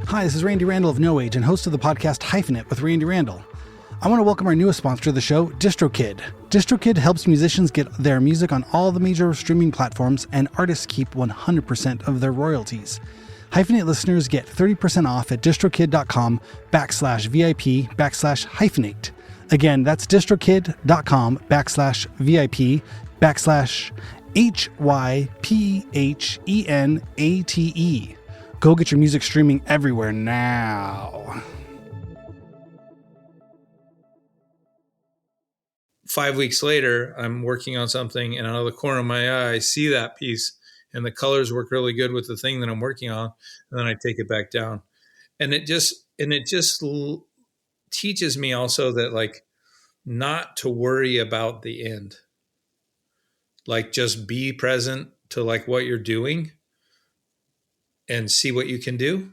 Hi, this is Randy Randall of No Age and host of the podcast Hyphenate with Randy Randall. I want to welcome our newest sponsor of the show, DistroKid. DistroKid helps musicians get their music on all the major streaming platforms, and artists keep 100% of their royalties. Hyphenate listeners get 30% off at distrokid.com/VIP/hyphenate. Again, that's distrokid.com/VIP/HYPHENATE. Go get your music streaming everywhere now. 5 weeks later, I'm working on something, and out of the corner of my eye, I see that piece, and the colors work really good with the thing that I'm working on, and then I take it back down. And it just teaches me also that, like, not to worry about the end. Like, just be present to like what you're doing and see what you can do.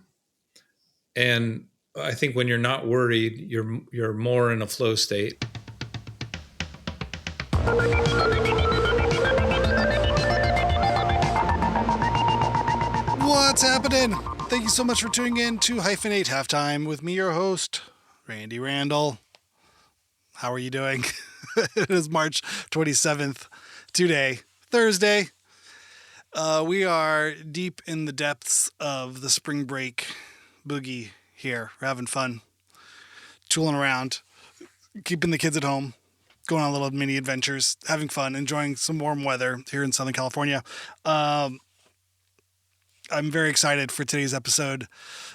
And I think when you're not worried, you're more in a flow state. What's happening? Thank you so much for tuning in to Hyphenate Halftime with me, your host, Randy Randall. How are you doing? It is March 27th, today, Thursday. We are deep in the depths of the spring break boogie here. We're having fun, tooling around, keeping the kids at home, going on little mini adventures, having fun, enjoying some warm weather here in Southern California. I'm very excited for today's episode.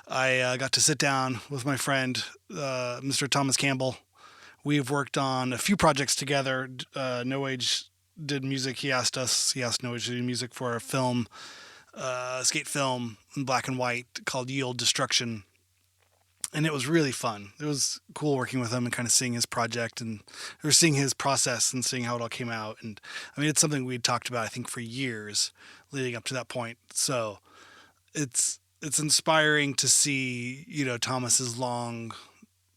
I got to sit down with my friend, Mr. Thomas Campbell. We've worked on a few projects together. No Age did music. He asked No Age to do music for a film, skate film in black and white called Yield Destruction. And it was really fun. It was cool working with him and kind of seeing his project or seeing his process and seeing how it all came out. And I mean, it's something we'd talked about, I think, for years leading up to that point. So it's inspiring to see, Thomas's long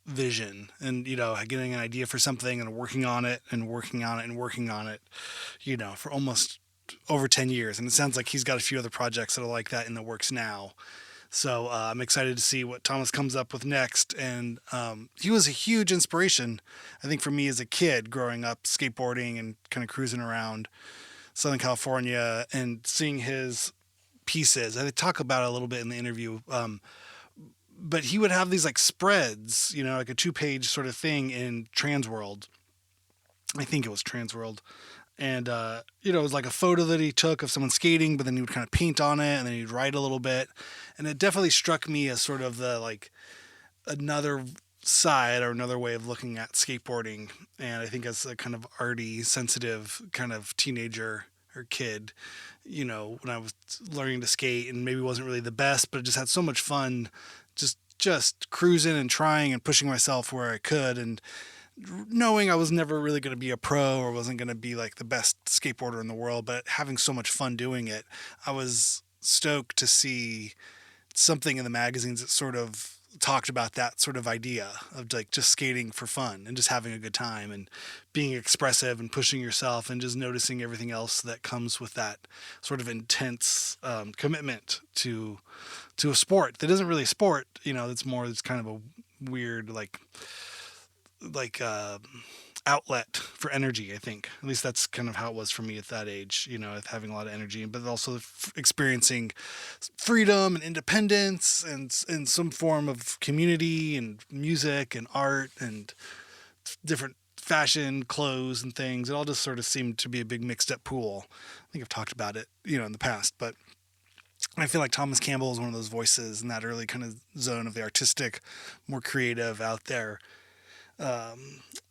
vision and, getting an idea for something and working on it, for almost over 10 years. And it sounds like he's got a few other projects that are like that in the works now. So I'm excited to see what Thomas comes up with next. And he was a huge inspiration, I think, for me as a kid growing up skateboarding and kind of cruising around Southern California and seeing his pieces. I talk about it a little bit in the interview. But he would have these like spreads, like a 2-page sort of thing in Transworld. I think it was Transworld. And, it was like a photo that he took of someone skating, but then he would kind of paint on it and then he'd write a little bit. And it definitely struck me as sort of another side or another way of looking at skateboarding. And I think as a kind of arty, sensitive kind of teenager or kid, when I was learning to skate and maybe wasn't really the best, but just had so much fun just cruising and trying and pushing myself where I could, and knowing I was never really going to be a pro or wasn't going to be like the best skateboarder in the world, but having so much fun doing it. I was stoked to see something in the magazines that sort of talked about that sort of idea of like just skating for fun and just having a good time and being expressive and pushing yourself and just noticing everything else that comes with that sort of intense commitment to a sport that isn't really a sport, it's kind of a weird outlet for energy, I think. At least that's kind of how it was for me at that age, having a lot of energy, but also experiencing freedom and independence and some form of community and music and art and different fashion, clothes and things. It all just sort of seemed to be a big mixed up pool. I think I've talked about it, in the past, but I feel like Thomas Campbell is one of those voices in that early kind of zone of the artistic, more creative out there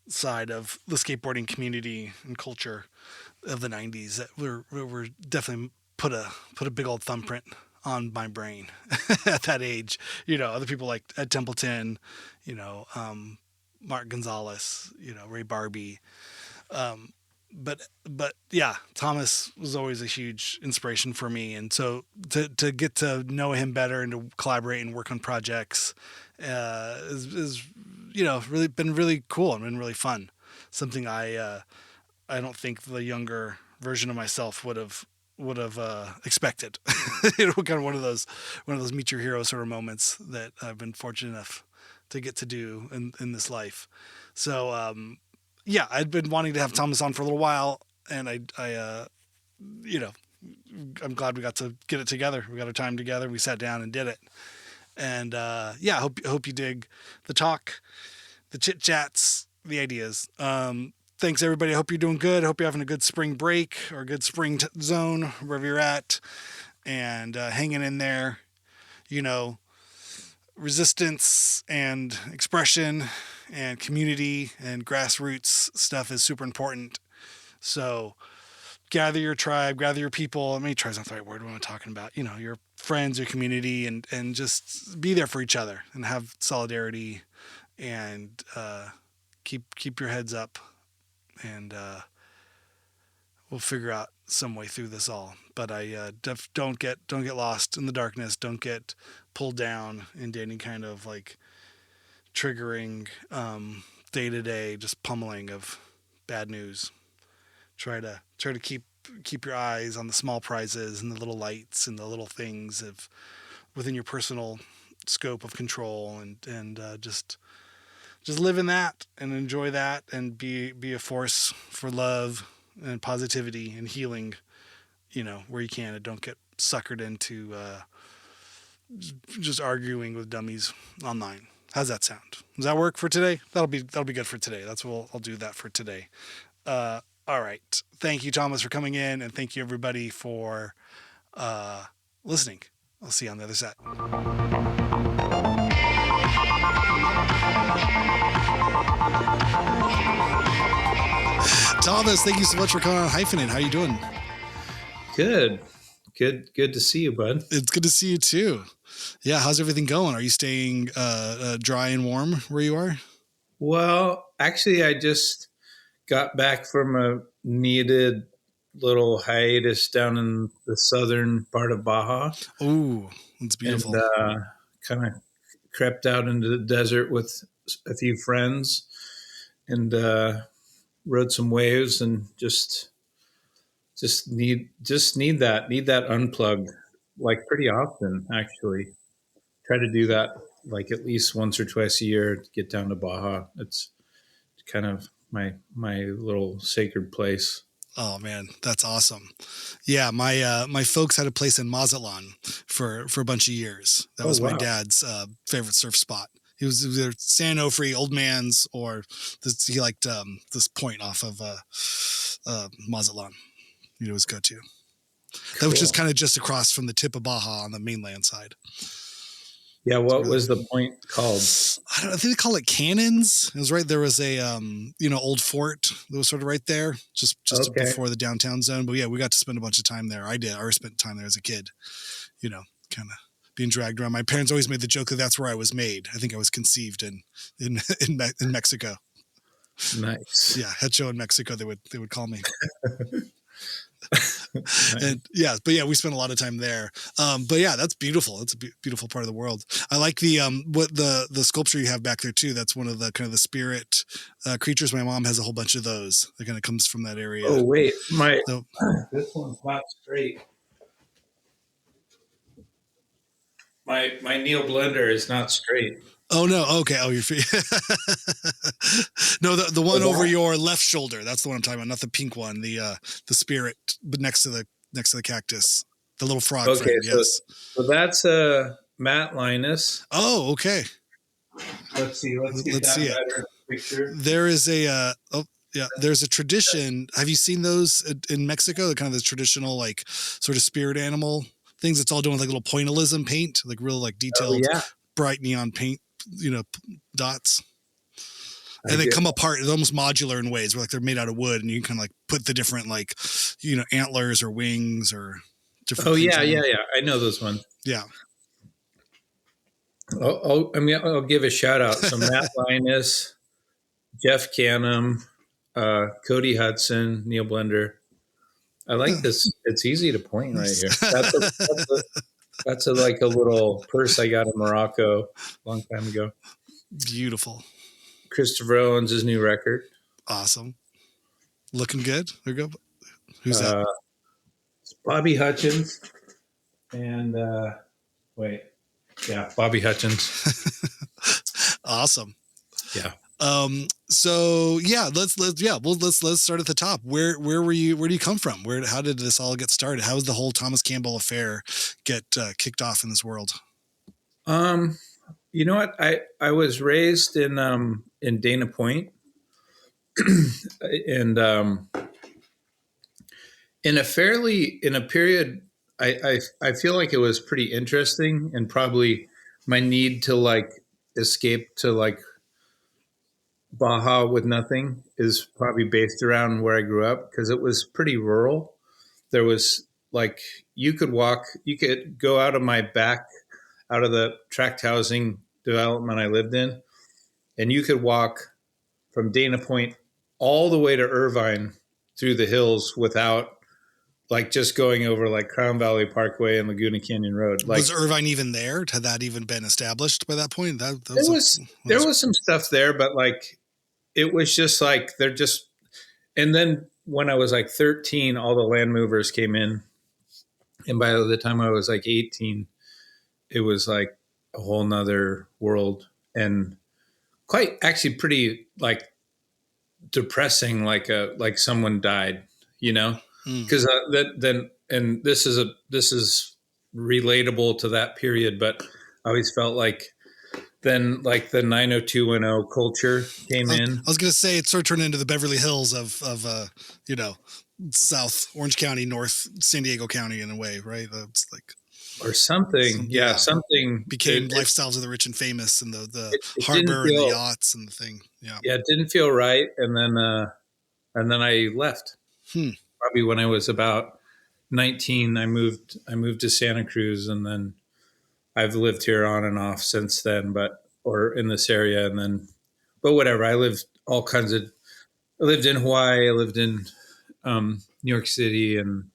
side of the skateboarding community and culture of the 90s that were definitely put a big old thumbprint on my brain at that age. Other people like Ed Templeton, Mark Gonzalez, Ray Barbie. But yeah, Thomas was always a huge inspiration for me. And so to get to know him better and to collaborate and work on projects is really been really cool and been really fun. Something I don't think the younger version of myself would have would have expected. Kind of one of those meet your hero sort of moments that I've been fortunate enough to get to do in this life. So yeah, I'd been wanting to have Thomas on for a little while, and I you know, I'm glad we got to get it together. We got our time together. We sat down and did it. And yeah, I hope you dig the talk, the chit chats, the ideas. Thanks everybody. I hope you're doing good. I hope you're having a good spring break or a good spring zone wherever you're at, and hanging in there. You know, resistance and expression and community and grassroots stuff is super important. So gather your tribe, gather your people. I mean, tribe's not the right word. What am I talking about? You know, your friends, your community, and just be there for each other and have solidarity, and keep your heads up, and we'll figure out some way through this all. But I don't get lost in the darkness. Don't get pulled down into any kind of like triggering day-to-day just pummeling of bad news. Try to keep your eyes on the small prizes and the little lights and the little things of within your personal scope of control, and just live in that and enjoy that, and be a force for love and positivity and healing, you know, where you can, and don't get suckered into just arguing with dummies online. How's that sound? Does that work for today? That'll be good for today. I'll do that for today. All right. Thank you, Thomas, for coming in, and thank you everybody for listening. I'll see you on the other side. Thomas, thank you so much for coming on Hyphenate. How you doing? Good to see you, bud. It's good to see you too. Yeah, how's everything going? Are you staying dry and warm where you are? Well, actually, I just got back from a needed little hiatus down in the southern part of Baja. Oh, it's beautiful. And kind of crept out into the desert with a few friends, and rode some waves, and just need that unplug, like, pretty often. Actually, try to do that like at least once or twice a year to get down to Baja. It's kind of my little sacred place. Oh man, that's awesome. Yeah, my folks had a place in Mazatlan for a bunch of years. That was my dad's favorite surf spot. He was either San Onofre, Old Man's, or he liked this point off of Mazatlan. He'd always go to. That was just kind of just across from the tip of Baja on the mainland side. Yeah, what was the point called? I think they call it Cannons. It was right there was a old fort that was sort of right there, just okay, before the downtown zone. But yeah, we got to spend a bunch of time there. I spent time there as a kid, you know, kind of being dragged around. My parents always made the joke that that's where I was made. I think I was conceived in Mexico. Nice. Yeah, Hecho in Mexico, they would call me. And yeah, but yeah, we spent a lot of time there. But yeah, that's beautiful. It's a beautiful part of the world. I like the what the sculpture you have back there too. That's one of the kind of the spirit creatures. My mom has a whole bunch of those. That kind of comes from that area. Oh wait, this one's not straight. My Neil blender is not straight. Oh no! Okay. Oh, your feet. No, the one over your left shoulder. That's the one I'm talking about. Not the pink one. The spirit, but next to the cactus, the little frog. Okay, friend, yes. So that's Matt Linus. Oh, okay. Let's see. Let's see it. Picture. There is a there's a tradition. Have you seen those in Mexico? The kind of the traditional like sort of spirit animal things. It's all done with like little pointillism paint, like real like detailed, bright neon paint. Dots. And they come apart. It's almost modular in ways where like they're made out of wood, and you can kind of like put the different like antlers or wings or different. Oh yeah. I know those ones. Yeah. I'll give a shout out. So Matt Linus, Jeff Canham, Cody Hudson, Neil Blender. I like this. It's easy to point right here. That's like a little purse I got in Morocco a long time ago. Beautiful. Christopher Owens' new record. Awesome. Looking good. There you go. Who's that? It's Bobby Hutchins and wait, yeah, Bobby Hutchins. Awesome. Yeah. So yeah, let's start at the top. Where were you? Where do you come from? How did this all get started? How did the whole Thomas Campbell affair get kicked off in this world? Um, you know what? I was raised in Dana Point, and in a period, I feel like it was pretty interesting, and probably my need to like escape to like Baja with nothing is probably based around where I grew up because it was pretty rural. There was like you could go out of my back, out of the tract housing development I lived in, and you could walk from Dana Point all the way to Irvine through the hills without like just going over like Crown Valley Parkway and Laguna Canyon Road. Like Was Irvine even there? Had that even been established by that point? That there was was there was some stuff there, but like it was just like they're just. And then when I was like 13, all the land movers came in, and by the time I was like 18, it was like a whole nother world and quite actually pretty like depressing, like someone died, you know, because and this is relatable to that period, but I always felt like then like the 90210 culture came in. I was gonna say it sort of turned into the Beverly Hills of you know, South Orange County, North San Diego County in a way, right? It's like Or something, yeah, something became lifestyles of the rich and famous, and the it harbor and the yachts and the thing. Yeah, yeah, it didn't feel right, and then I left. Hmm. Probably when I was about 19, I moved to Santa Cruz, and then I've lived here on and off since then, or in this area, and then, but whatever. I lived all kinds of. I lived in Hawaii. I lived in New York City, and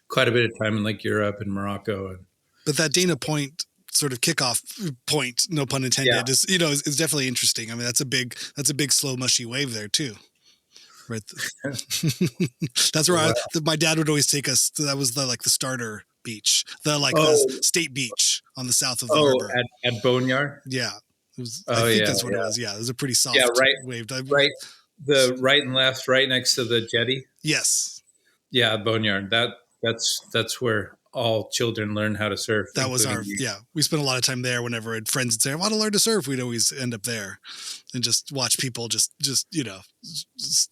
quite a bit of time in like Europe and Morocco. But that Dana Point sort of kickoff point, no pun intended, is is definitely interesting. I mean, that's a big slow mushy wave there too. Right. That's where my dad would always take us. That was the starter beach, the state beach on the south of the harbor. At Boneyard. Yeah, it was. I think that's what it was. Yeah, it was a pretty soft wave. Right, right and left, right next to the jetty. Yes. Yeah, Boneyard. That's where all children learn how to surf. That was we spent a lot of time there. Whenever friends would say, I want to learn to surf, we'd always end up there and just watch people just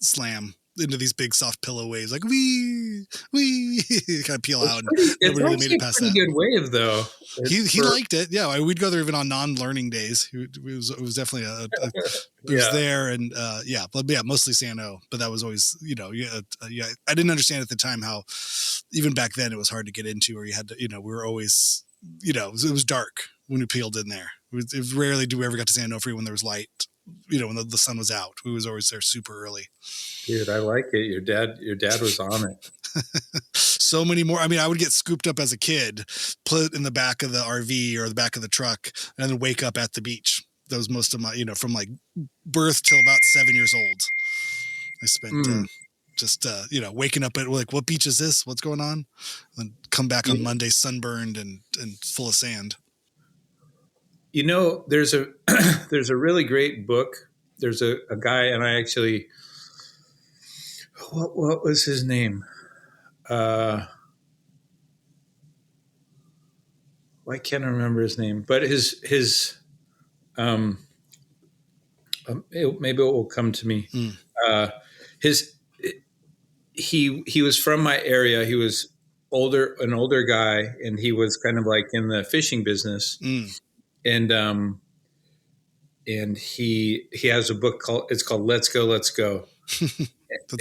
slam into these big soft pillow waves, like we kind of peel out. Nobody really made it past that. Good wave though. He liked it. Yeah, we'd go there even on non-learning days. It was definitely it was there, and mostly Sano. But that was always I didn't understand at the time how even back then it was hard to get into, or you had to we were always it was dark when we peeled in there. It was rarely do we ever got to San Onofre when there was light. When the sun was out, we was always there super early. Dude, I like it. Your dad was on it. So many more. I mean, I would get scooped up as a kid, put in the back of the RV or the back of the truck, and then wake up at the beach. That was most of my, from like birth till about 7 years old. I spent just waking up at like, what beach is this? What's going on? And then come back on Monday sunburned and full of sand. There's a really great book. There's a guy, and I actually, what was his name? I can't remember his name, but his maybe it will come to me. He was from my area. He was an older guy, and he was kind of like in the fishing business. And he has a book called Let's Go, Let's Go.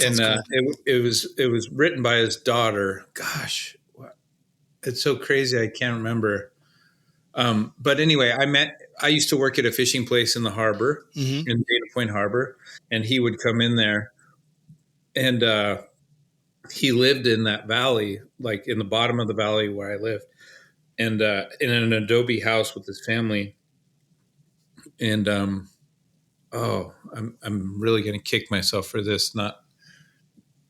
And cool. it was written by his daughter. Gosh, it's so crazy. I can't remember. But anyway, I used to work at a fishing place in the harbor, in Dana Point Harbor, and he would come in there, and he lived in that valley, like in the bottom of the valley where I lived, and in an adobe house with his family. And I'm really going to kick myself for this. Not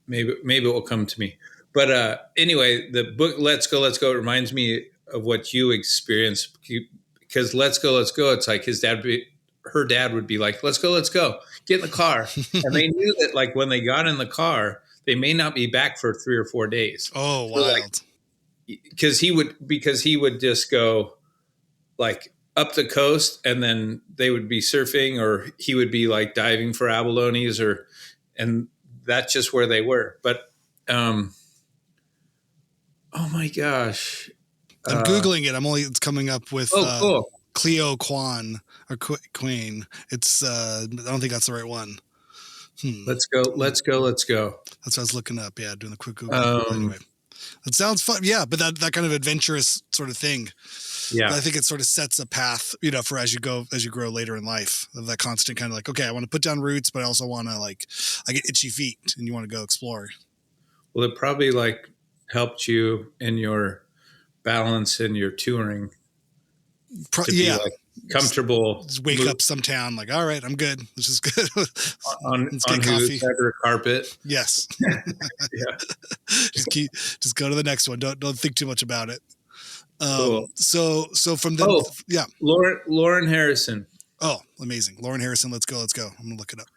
maybe it will come to me. But anyway, the book Let's Go reminds me of what you experienced, because Let's Go. It's like her dad would be like, let's go, get in the car, and they knew that like when they got in the car, they may not be back for 3 or 4 days. Oh, So like, wild. because he would just go like up the coast, and then they would be surfing, or he would be like diving for abalones, and that's just where they were. But oh my gosh. I'm Googling it. It's coming up with Cool. Cleo Kwan or Queen. It's, I don't think that's the right one. Let's go. That's what I was looking up. Yeah. Doing a quick Google. Anyway, that sounds fun. Yeah. But that kind of adventurous sort of thing. Yeah. I think it sort of sets a path, for as you grow later in life, of that constant kind of like, okay, I want to put down roots, but I also want to I get itchy feet and you want to go explore. Well, it probably like helped you in your balance in your touring. Be like comfortable. Just wake up some town like, all right, I'm good. This is good. on coffee. Carpet. Yes. Yeah. just go to the next one. Don't think too much about it. Cool. So from the Lauren Harrison. Oh, amazing. Lauren Harrison. Let's go. I'm gonna look it up.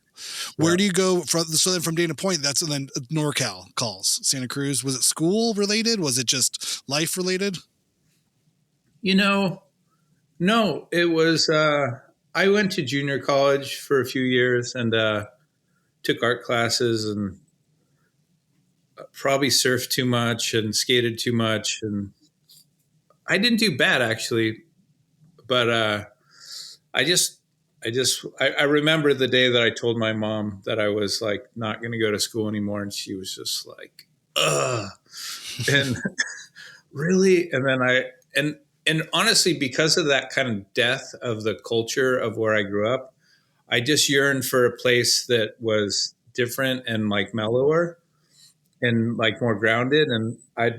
Where do you go from? So then from Dana Point, that's and then NorCal calls Santa Cruz. Was it school related? Was it just life related? No, it was, I went to junior college for a few years and took art classes and probably surfed too much and skated too much. And I didn't do bad actually, but I remember the day that I told my mom that I was like not going to go to school anymore. And she was just like, ugh. And really? And then and honestly, because of that kind of death of the culture of where I grew up, I just yearned for a place that was different and like mellower and like more grounded. And I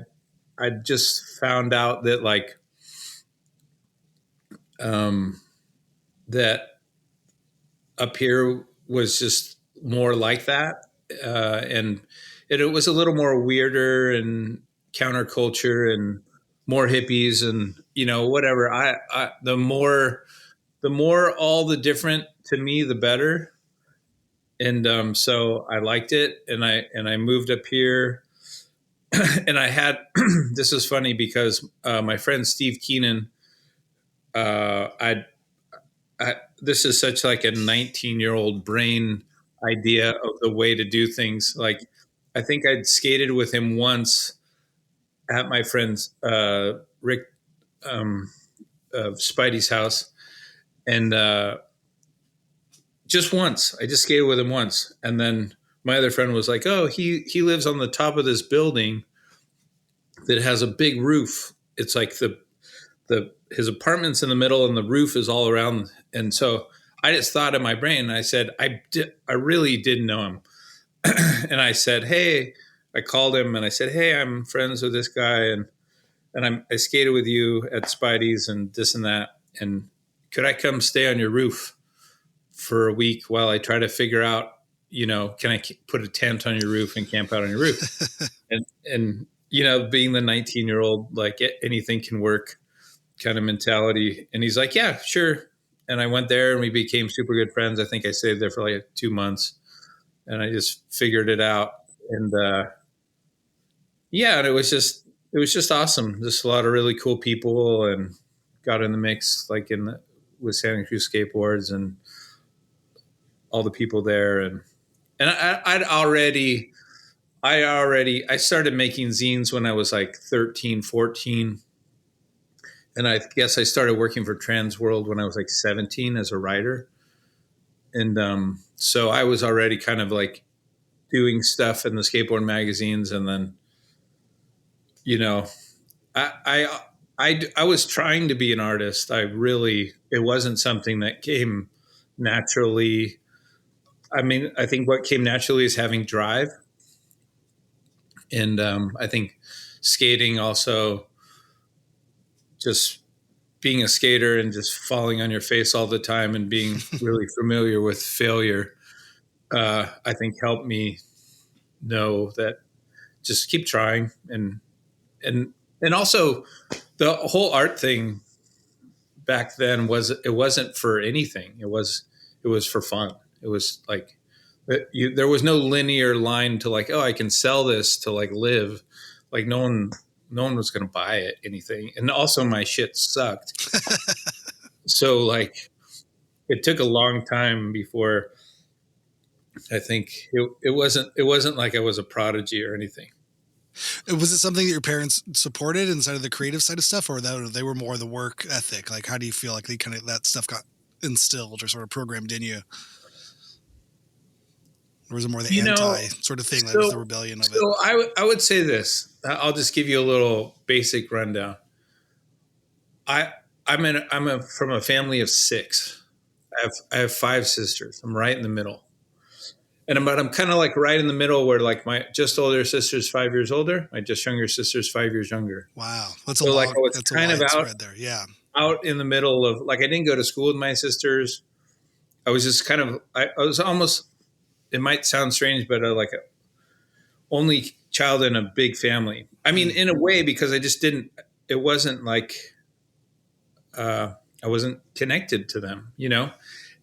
just found out that like, that up here was just more like that. And it was a little more weirder and counterculture and more hippies and, whatever. The more all the different to me, the better. And so I liked it, and I moved up here, and I had this is funny because my friend Steve Keenan, this is such like a 19-year-old brain idea of the way to do things. Like I think I'd skated with him once at my friend's Rick Spidey's house, and just once. I just skated with him once, and then my other friend was like, "Oh, he lives on the top of this building that has a big roof. It's like his apartment's in the middle, and the roof is all around." And so I just thought in my brain, I said, I really didn't know him, and I said, "Hey," I called him and I said, "Hey, I'm friends with this guy, and I skated with you at Spidey's and this and that, and could I come stay on your roof for a week while I try to figure out, can I put a tent on your roof and camp out on your roof?" and being the 19-year-old, like anything can work kind of mentality. And he's like, "Yeah, sure." And I went there and we became super good friends. I think I stayed there for like 2 months, and I just figured it out. And and it was just awesome. Just a lot of really cool people, and got in the mix like with Santa Cruz Skateboards and all the people there. And I started making zines when I was like 13, 14. And I guess I started working for Trans World when I was like 17 as a writer. And so I was already kind of like doing stuff in the skateboard magazines. And then, I was trying to be an artist. It wasn't something that came naturally. I mean, I think what came naturally is having drive. And I think skating also, just being a skater and just falling on your face all the time and being really familiar with failure, I think helped me know that just keep trying. And also the whole art thing back then it wasn't for anything. It was for fun. It was like there was no linear line to like, oh, I can sell this to like live. Like no one was going to buy it, anything. And also my shit sucked. So like it took a long time before I think it wasn't like I was a prodigy or anything. Was it something that your parents supported inside of the creative side of stuff, or that they were more the work ethic? Like, how do you feel like that stuff got instilled or sort of programmed in you? Or was it more the anti sort of thing that was the rebellion of it? So I would say this. I'll just give you a little basic rundown. I'm from a family of 6. I have 5 sisters. I'm right in the middle. But I'm kind of like right in the middle where like my just older sister's 5 years older. My just younger sister's 5 years younger. Wow. That's kind of out there. Yeah. Out in the middle of like, I didn't go to school with my sisters. I was just kind of, I was almost, it might sound strange, but like a only child in a big family. I mean, in a way, because I just didn't, it wasn't like, I wasn't connected to them, you know?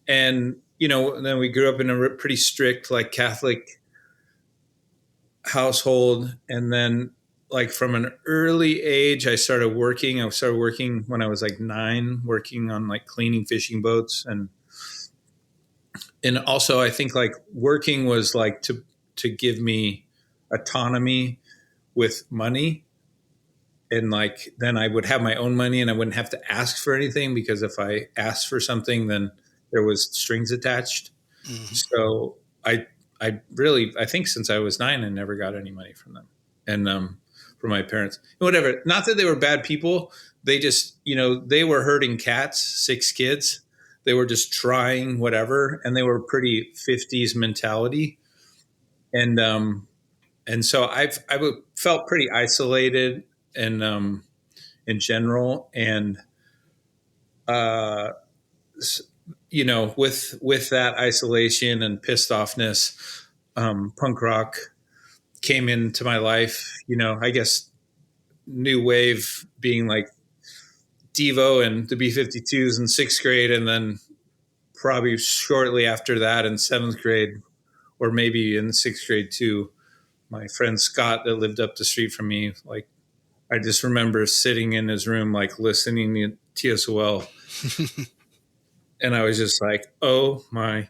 And, you know, then we grew up in a pretty strict, like Catholic household. And then like from an early age, I started working. I started working when I was like 9, working on like cleaning fishing boats. And also I think like working was like to give me autonomy with money. And like, then I would have my own money and I wouldn't have to ask for anything, because if I asked for something, then there was strings attached. Mm-hmm. So I think since I was 9, I never got any money from them and from my parents. Whatever. Not that they were bad people. They just, you know, they were herding cats, 6 kids. They were just trying whatever, and they were pretty 50s mentality. And so I felt pretty isolated and in general, and you know, with that isolation and pissed offness, punk rock came into my life. You know, I guess new wave being like Devo and the B-52s in 6th grade, and then probably shortly after that in 7th grade, or maybe in 6th grade too, my friend Scott that lived up the street from me, like I just remember sitting in his room, like listening to TSOL. And I was just like, oh my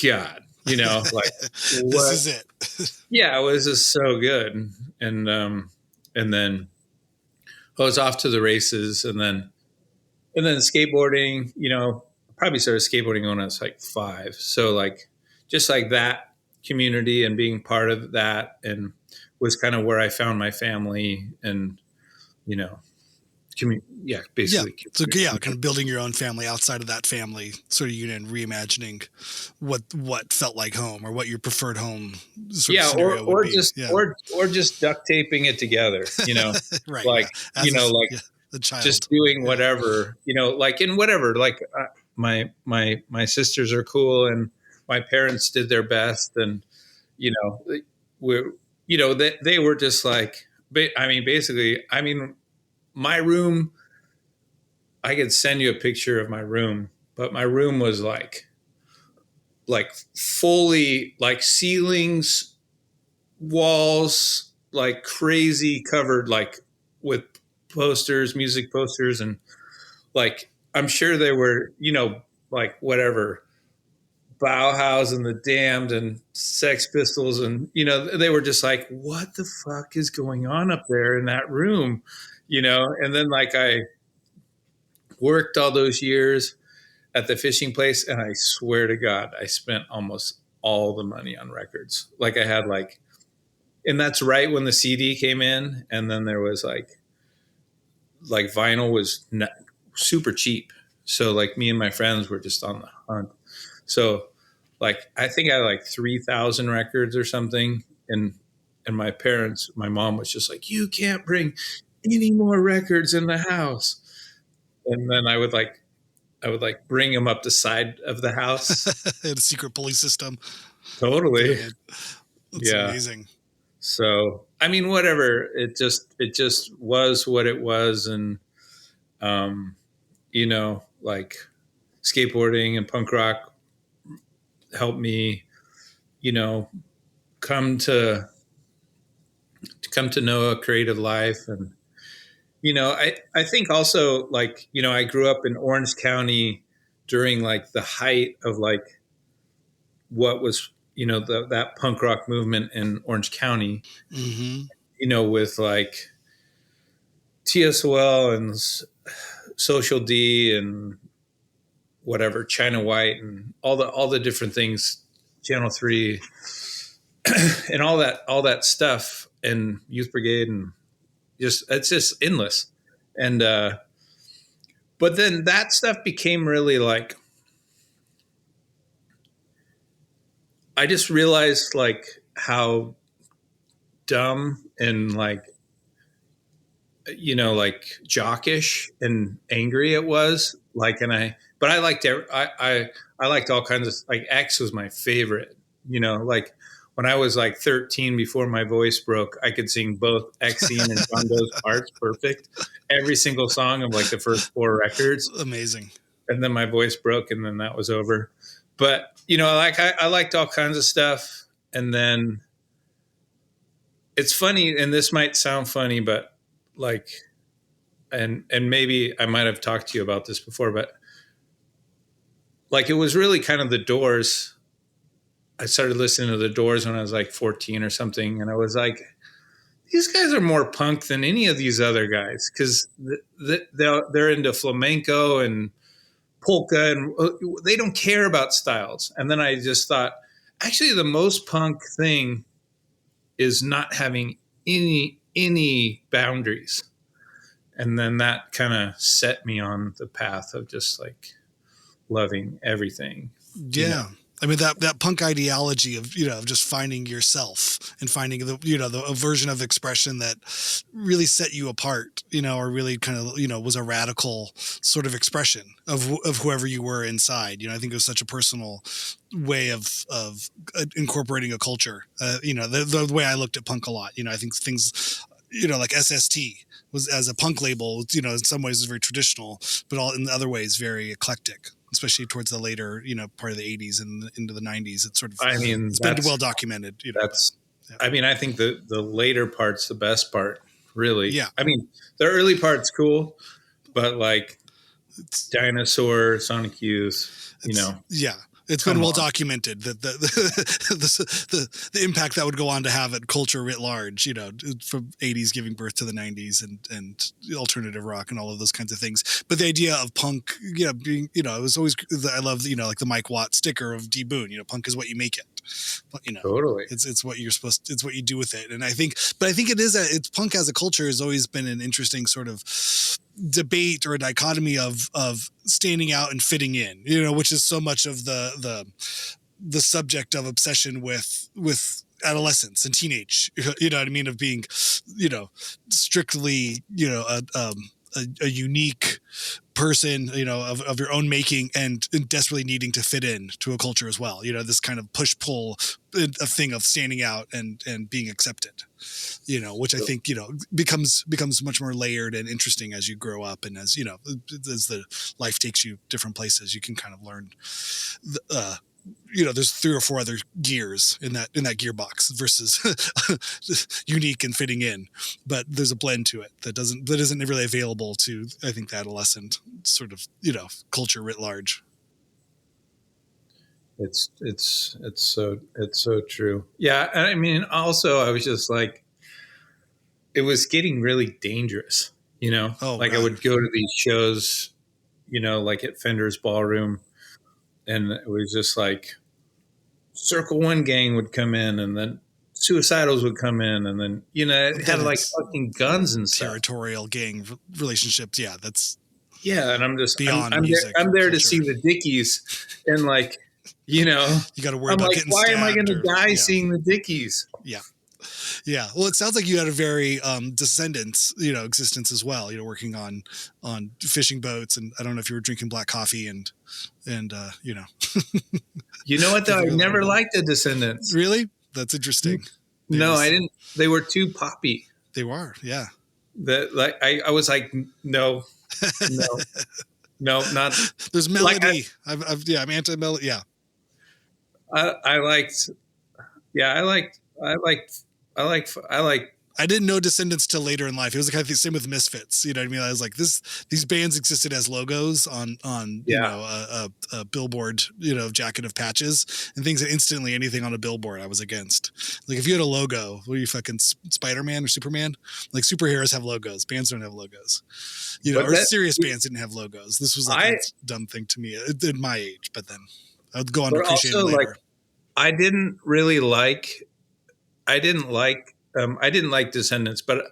God, you know, like this is it. Yeah, it was just so good. And then I was off to the races, and then skateboarding, you know, probably started skateboarding when I was like 5. So like, just like that community and being part of that, and was kind of where I found my family, and, you know, basically. Yeah. So kind of building your own family outside of that family sort of unit, and reimagining what felt like home, or what your preferred home sort of scenario would be. Or just duct taping it together, you know, right. Like, you know, like the child just doing whatever, you know, like in whatever, like my sisters are cool, and my parents did their best. And, you know, they were just like, I mean, basically, I mean, my room, I could send you a picture of my room, but my room was like fully, like ceilings, walls, like crazy covered, like with posters, music posters. And like, I'm sure they were, you know, like whatever, Bauhaus and the Damned and Sex Pistols. And, you know, they were just like, what the fuck is going on up there in that room? You know, and then like I worked all those years at the fishing place, and I swear to God, I spent almost all the money on records. Like I had like, and that's right when the CD came in, and then there was like vinyl was super cheap. So like me and my friends were just on the hunt. So like, I think I had like 3,000 records or something. And my mom was just like, you can't bring any more records in the house. And then I would bring them up the side of the house. In a secret pulley system. Totally. That's amazing. So I mean, whatever. It just was what it was, and um, like skateboarding and punk rock helped me, you know, come to know a creative life. And I think also, like, I grew up in Orange County during like the height of like what was, that punk rock movement in Orange County, Mm-hmm. with like TSOL and Social D and whatever, China White and all the different things, Channel 3 and all that stuff, and Youth Brigade, and it's just endless. And but then that stuff became really like, I just realized like how dumb and like, like jockish and angry it was. Like, but I liked I liked all kinds of, like, X was my favorite. Like when I was like 13, before my voice broke, I could sing both Exian and John Doe's parts perfect, every single song of like the first 4 records. Amazing. And then my voice broke, and then that was over. But like I liked all kinds of stuff. And then it's funny, and this might sound funny, but like, and maybe I might have talked to you about this before, but like, it was really kind of the Doors. I started listening to the Doors when I was like 14 or something, and I was like, these guys are more punk than any of these other guys, because they're into flamenco and polka, and they don't care about styles. And then I just thought, actually, the most punk thing is not having any boundaries. And then that kind of set me on the path of just like loving everything. Yeah. I mean, that punk ideology of, of just finding yourself and finding a version of expression that really set you apart, or really kind of, was a radical sort of expression of whoever you were inside. I think it was such a personal way of incorporating a culture. The way I looked at punk a lot, I think things, like SST was, as a punk label, in some ways is very traditional, but all in other ways very eclectic, especially towards the later, part of the 80s and into the 90s. It's sort of, I mean, it's been well documented. That's, yeah. I mean, I think the later part's the best part, really. Yeah. I mean, the early part's cool, but like Dinosaur, Sonic Youth, Yeah. It's been well documented that the impact that would go on to have at culture writ large, from 80s giving birth to the 90s and alternative rock and all of those kinds of things. But the idea of punk, being, it was always, I love, like the Mike Watt sticker of D Boon, punk is what you make it. But, totally. It's what you're supposed to, it's what you do with it. And I think it's punk as a culture has always been an interesting sort of debate or a dichotomy of standing out and fitting in, which is so much of the subject of obsession with adolescence and teenage, you know what I mean? Of being, strictly, a unique person, of your own making and desperately needing to fit in to a culture as well. This kind of push pull, a thing of standing out and being accepted, which I think, becomes much more layered and interesting as you grow up. And as, as the life takes you different places, you can kind of learn, there's 3 or 4 other gears in that gearbox versus unique and fitting in, but there's a blend to it that isn't really available to, I think, the adolescent sort of, culture writ large. It's so true. Yeah. And I mean, also I was just like, it was getting really dangerous, Oh, like God. I would go to these shows, like at Fender's Ballroom, and it was just like Circle One gang would come in, and then Suicidals would come in, and then it had like fucking guns and stuff. Territorial gang relationships. Yeah, that's and I'm just beyond I'm music. I'm there to see the Dickies, and like you got to worry about getting why stabbed. am I going to die seeing the Dickies? Yeah. Well, it sounds like you had a very Descendants, existence as well. Working on fishing boats, and I don't know if you were drinking black coffee and You know what though? I never liked the Descendants. Really? That's interesting. No, I didn't. They were too poppy. They were, yeah. That like I was like, no, no, no, not There's like melody. I'm anti-melody. Yeah. I liked. Yeah, I like. I didn't know Descendants till later in life. It was the kind of thing, same with Misfits. You know what I mean? I was like, these bands existed as logos on you Yeah. know a billboard, you know, jacket of patches and things that instantly anything on a billboard I was against. Like if you had a logo, what are you fucking Spider-Man or Superman? Like superheroes have logos, bands don't have logos. You know, But or that, serious bands didn't have logos. This was like I a dumb thing to me at my age, but then I'd go on to but appreciate it also like later. I didn't really like. I didn't like. I didn't like Descendants, but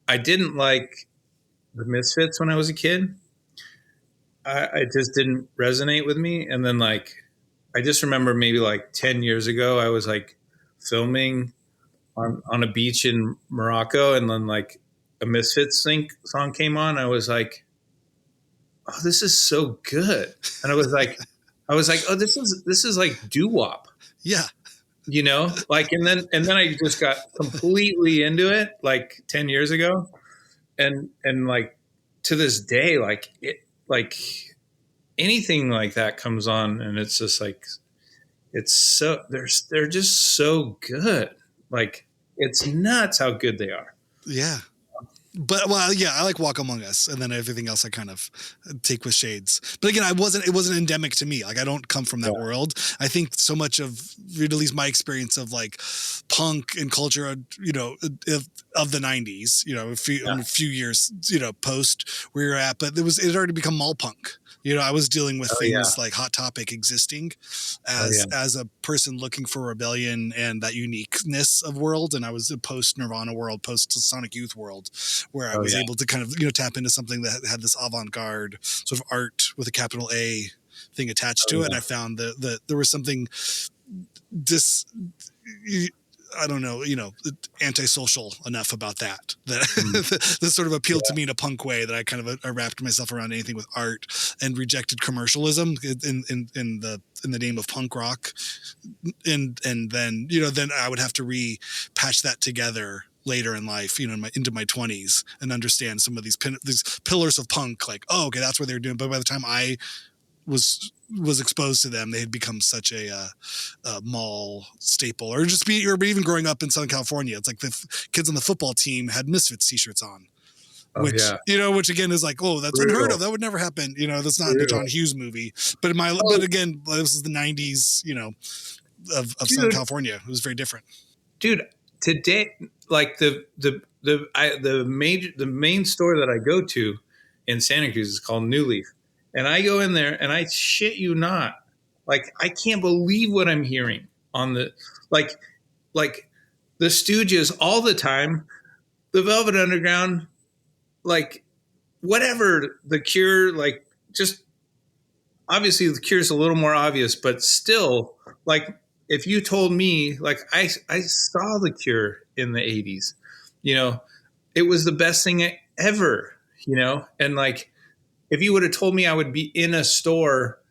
I didn't like the Misfits when I was a kid. I just didn't resonate with me. And then like, I just remember maybe like 10 years ago, I was like filming on a beach in Morocco, and then like a Misfits song came on. I was like, oh, this is so good. And I was like, oh, this is like doo-wop, Yeah. you know, like, and then I just got completely into it like 10 years ago. And like to this day, like it, like anything like that comes on and it's just like, it's so, they're just so good. Like it's nuts how good they are. Yeah. But well, yeah, I like Walk Among Us, and then everything else I kind of take with shades. But again, it wasn't endemic to me. Like I don't come from that world. I think so much of, at least my experience of like punk and culture, you know, of the '90s, you know, a few years, you know, post where you're at, but it had already become mall punk. You know, I was dealing with things like Hot Topic existing as a person looking for rebellion and that uniqueness of world, and I was a post Nirvana world, post Sonic Youth world, where I was able to kind of, you know, tap into something that had this avant-garde sort of art with a capital A thing attached to it. And I found that there was something I don't know, you know, antisocial enough about that that sort of appealed to me in a punk way, that I kind of I wrapped myself around anything with art and rejected commercialism in the name of punk rock. And then, you know, then I would have to patch that together later in life, you know, into my 20s, and understand some of these pillars of punk, like, oh, okay, that's what they're doing. But by the time I was exposed to them, they had become such a mall staple, or even growing up in Southern California, it's like the kids on the football team had Misfits t-shirts on, you know, which again is like, oh, that's unheard of. That would never happen. You know, that's not in a John Hughes movie, but but again, this is the 90s, you know, of Southern California. It was very different. Dude, today, like the main store that I go to in Santa Cruz is called New Leaf. And I go in there and I shit you not, like, I can't believe what I'm hearing on the, like the Stooges all the time, the Velvet Underground, like whatever, the Cure, like just obviously the Cure's a little more obvious, but still, like if you told me, like I saw the Cure in the 80s, you know, it was the best thing ever, you know, and like, if you would have told me I would be in a store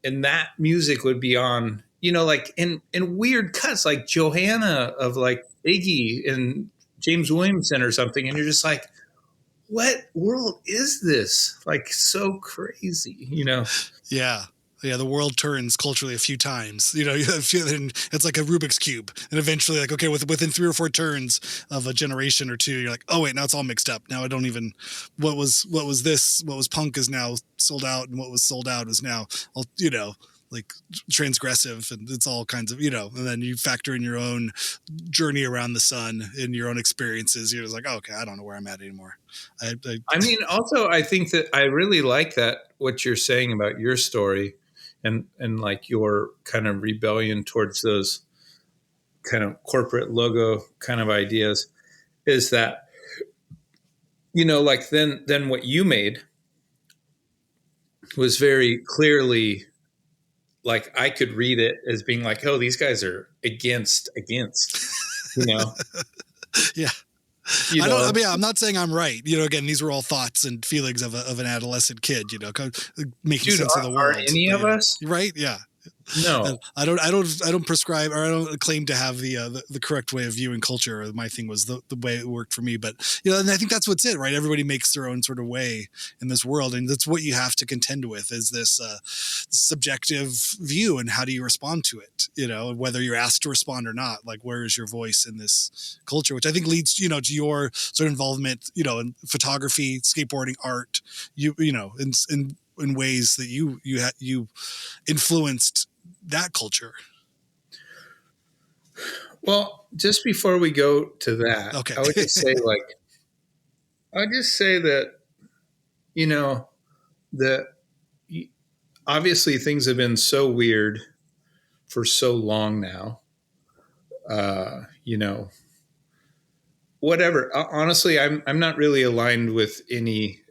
and that music would be on, you know, like in weird cuts, like Johanna of like Iggy and James Williamson or something. And you're just like, what world is this? Like so crazy, you know? Yeah. Yeah, the world turns culturally a few times. You know, it's like a Rubik's Cube. And eventually, like, okay, within 3 or 4 turns of a generation or two, you're like, oh, wait, now it's all mixed up. Now I don't even, what was punk is now sold out, and what was sold out is now, you know, like transgressive, and it's all kinds of, you know, and then you factor in your own journey around the sun and your own experiences. You're just like, oh, okay, I don't know where I'm at anymore. I mean, also, I think that I really like that, what you're saying about your story. And like your kind of rebellion towards those kind of corporate logo kind of ideas, is that, you know, like then what you made was very clearly, like I could read it as being like, oh, these guys are against, you know? Yeah. You know? I'm not saying I'm right. You know, again, these were all thoughts and feelings of an adolescent kid, you know, making sense of the world. Are any of us? Right? Yeah. No. I don't prescribe, or I don't claim to have the correct way of viewing culture. My thing was the way it worked for me, but and I think that's what's it, right? Everybody makes their own sort of way in this world, and that's what you have to contend with, is this subjective view, and how do you respond to it? Whether you're asked to respond or not, like, where is your voice in this culture, which I think leads to your sort of involvement in photography, skateboarding, art, in ways that you influenced that culture. Well, just before we go to that, Okay. I would just say that, that obviously things have been so weird for so long now. Whatever. Honestly, I'm not really aligned with any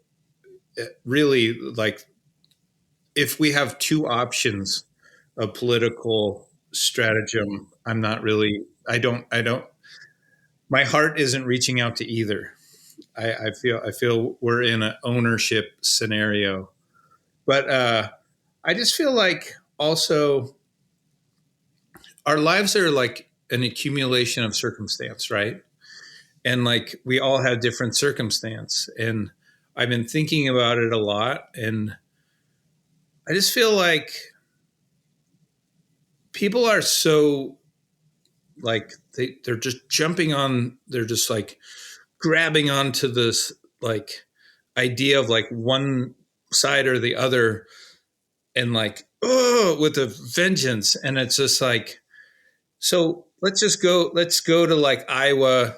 really, like, if we have two options of political stratagem, I don't, my heart isn't reaching out to either. I feel we're in an ownership scenario, but I just feel like also our lives are like an accumulation of circumstance, right? And like we all have different circumstance, and I've been thinking about it a lot, and I just feel like people are so, like, they're just jumping on, they're just like grabbing onto this like idea of like one side or the other, and like, oh, with a vengeance. And it's just like, so let's go to like Iowa,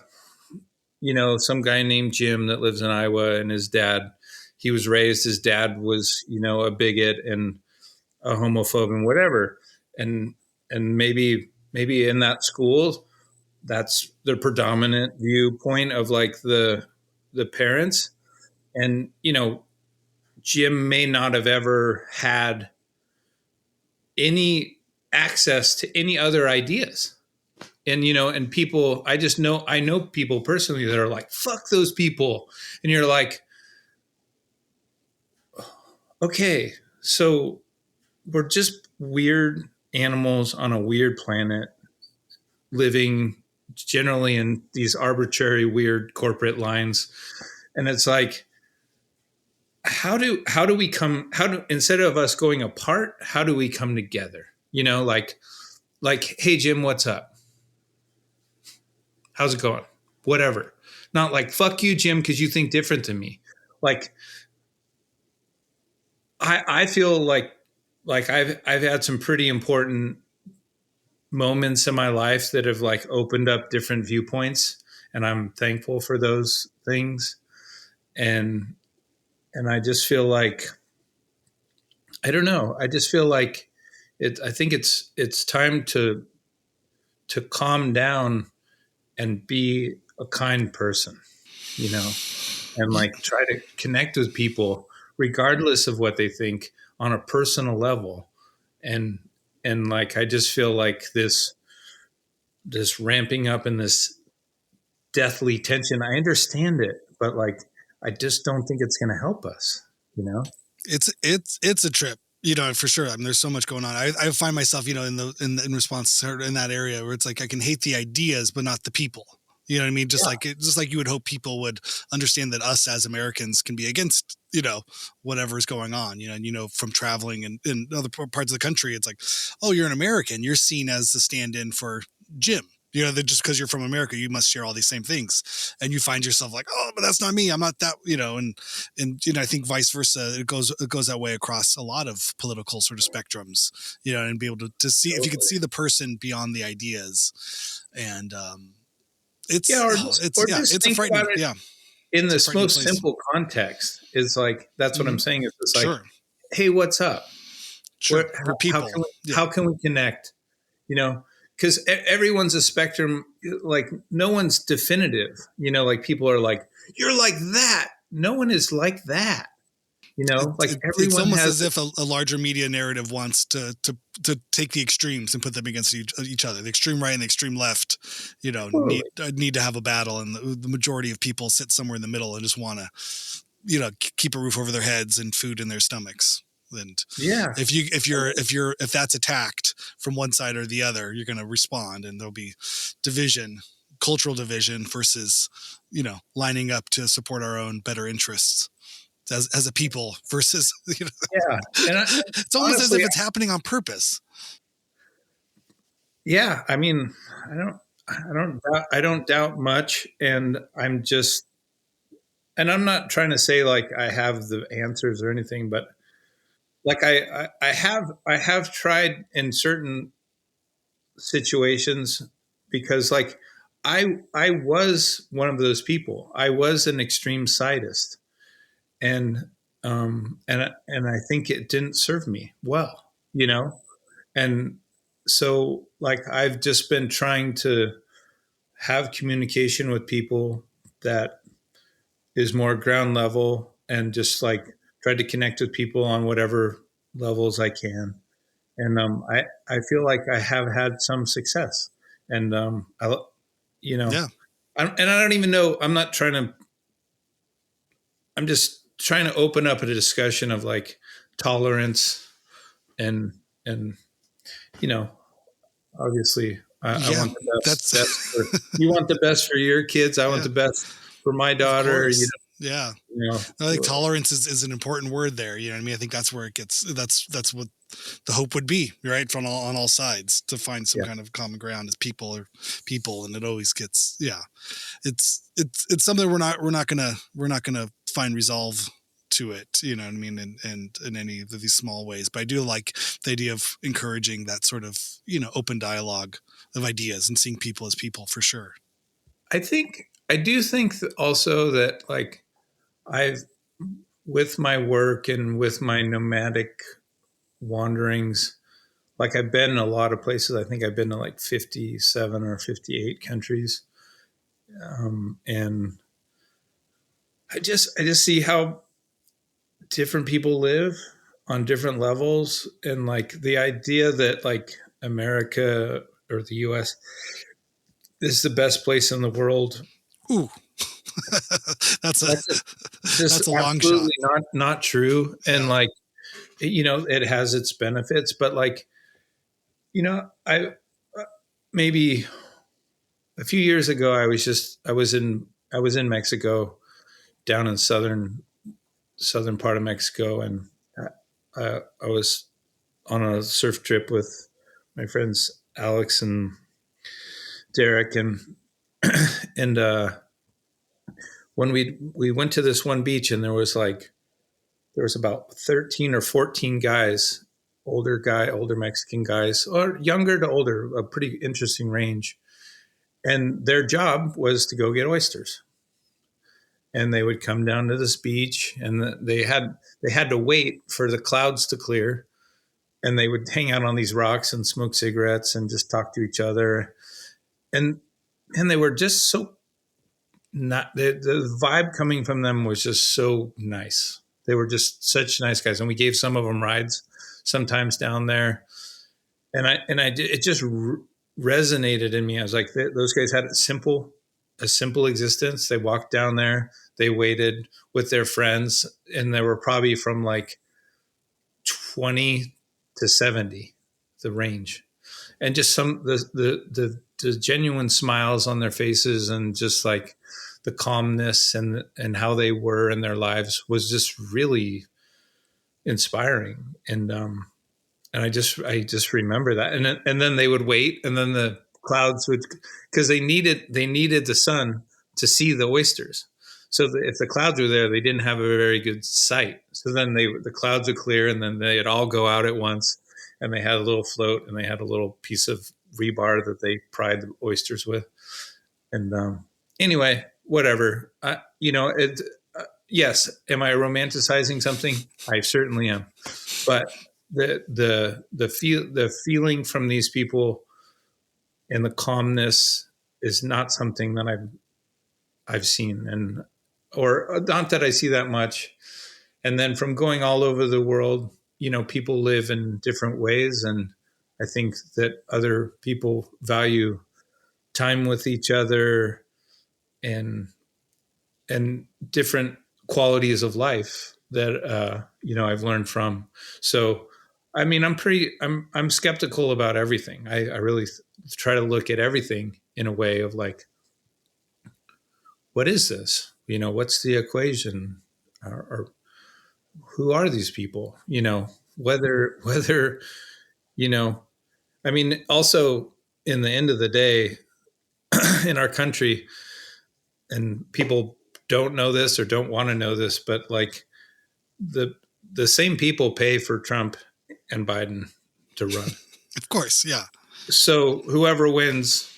some guy named Jim that lives in Iowa, and his dad, his dad was, a bigot and a homophobe and whatever. And maybe in that school, that's the predominant viewpoint of like the parents. And, Jim may not have ever had any access to any other ideas. And, and people, I know people personally that are like, fuck those people. And you're like, okay, so we're just weird animals on a weird planet, living generally in these arbitrary, weird corporate lines. And it's like, instead of us going apart, how do we come together? Like, hey, Jim, what's up? How's it going? Whatever. Not like, fuck you, Jim, because you think different than me. Like, I feel like I've had some pretty important moments in my life that have like opened up different viewpoints, and I'm thankful for those things. And I just feel like, I don't know. I just feel like I think it's time to calm down and be a kind person, and like try to connect with people regardless of what they think on a personal level. And like, I just feel like this ramping up in this deathly tension, I understand it, but like, I just don't think it's going to help us, It's a trip, for sure. I mean, there's so much going on. I find myself, in response in that area where it's like, I can hate the ideas, but not the people. You know what I mean? Just like you would hope people would understand that us as Americans can be against, whatever's going on, and, from traveling and in other parts of the country, it's like, oh, you're an American. You're seen as the stand-in for Jim. That just because you're from America, you must share all these same things, and you find yourself like, oh, but that's not me. I'm not that, and I think vice versa. It goes that way across a lot of political sort of spectrums, and be able to see, if you could see the person beyond the ideas, and it's it's a frightening, in it's this most simple context, is like, that's what I'm saying. It's just like, sure. Hey, what's up? Sure. We're people. How can we connect? Because everyone's a spectrum. Like, no one's definitive. Like, people are like, you're like that. No one is like that. Like, everyone it's almost has, as if a larger media narrative wants to take the extremes and put them against each other. The extreme right and the extreme left, totally. need to have a battle, and the majority of people sit somewhere in the middle and just want to, keep a roof over their heads and food in their stomachs. And yeah, if that's attacked, from one side or the other, you're going to respond, and there'll be division, cultural division versus, lining up to support our own better interests as a people versus, Yeah. And it's almost as honestly, if it's happening on purpose. yeah, I mean, I don't doubt much. And I'm not trying to say like I have the answers or anything, but like I have tried in certain situations, because like I was one of those people. I was an extreme sidist, and and I think it didn't serve me well, and so like I've just been trying to have communication with people that is more ground level, and just like try to connect with people on whatever levels I can. And I feel like I have had some success. And you know, Yeah. and I don't even know. I'm not trying to. I'm just trying to open up a discussion of like tolerance, and and you know, obviously, I Yeah. want the That's, best for you. Want the best for your kids. I want yeah, the best for my of daughter. course. Yeah. You know, I think tolerance is an important word there. You know what I mean? I think that's where it gets, that's what the hope would be, right? On all sides, to find some yeah. kind of common ground as people or people. And it always gets, yeah, it's something we're not gonna find resolve to it. You know what I mean? And in any of these small ways, but I do like the idea of encouraging that sort of, open dialogue of ideas and seeing people as people for sure. I do think also that like I've, with my work and with my nomadic wanderings, like I've been in a lot of places. I think I've been to like 57 or 58 countries. And I just see how different people live on different levels. And like the idea that like America or the US is the best place in the world, Ooh, that's a that's just that's a long shot. absolutely not true. And Yeah. like, it has its benefits, but like, I maybe a few years ago, I was in Mexico, down in southern part of Mexico, and I was on a surf trip with my friends Alex and Derek, and and when we went to this one beach, and there was about 13 or 14 guys, older Mexican guys, or younger to older, a pretty interesting range, and their job was to go get oysters. And they would come down to this beach, and they had to wait for the clouds to clear, and they would hang out on these rocks and smoke cigarettes and just talk to each other. And they were just so not the vibe coming from them was just so nice. They were just such nice guys, and we gave some of them rides sometimes down there. And it just resonated in me. I was like, those guys had a simple existence. They walked down there, they waited with their friends, and they were probably from like 20 to 70, the range, and just the genuine smiles on their faces, and just like the calmness, and how they were in their lives was just really inspiring. And I just remember that. And then they would wait, and then the clouds would, because they needed the sun to see the oysters. So if the clouds were there, they didn't have a very good sight. So then the clouds would clear, and then they'd all go out at once, and they had a little float, and they had a little piece of rebar that they pried the oysters with. And anyway, whatever. Yes, am I romanticizing something? I certainly am. But the feeling from these people, and the calmness, is not something that I've seen, and or not that I see that much. And then from going all over the world, people live in different ways, and I think that other people value time with each other, and different qualities of life that I've learned from. So I mean, I'm skeptical about everything. I really try to look at everything in a way of like, what is this? What's the equation? Or who are these people? Whether, you know, I mean, also in the end of the day, in our country, and people don't know this or don't want to know this, but like the the same people pay for Trump and Biden to run. Of course, yeah. So whoever wins,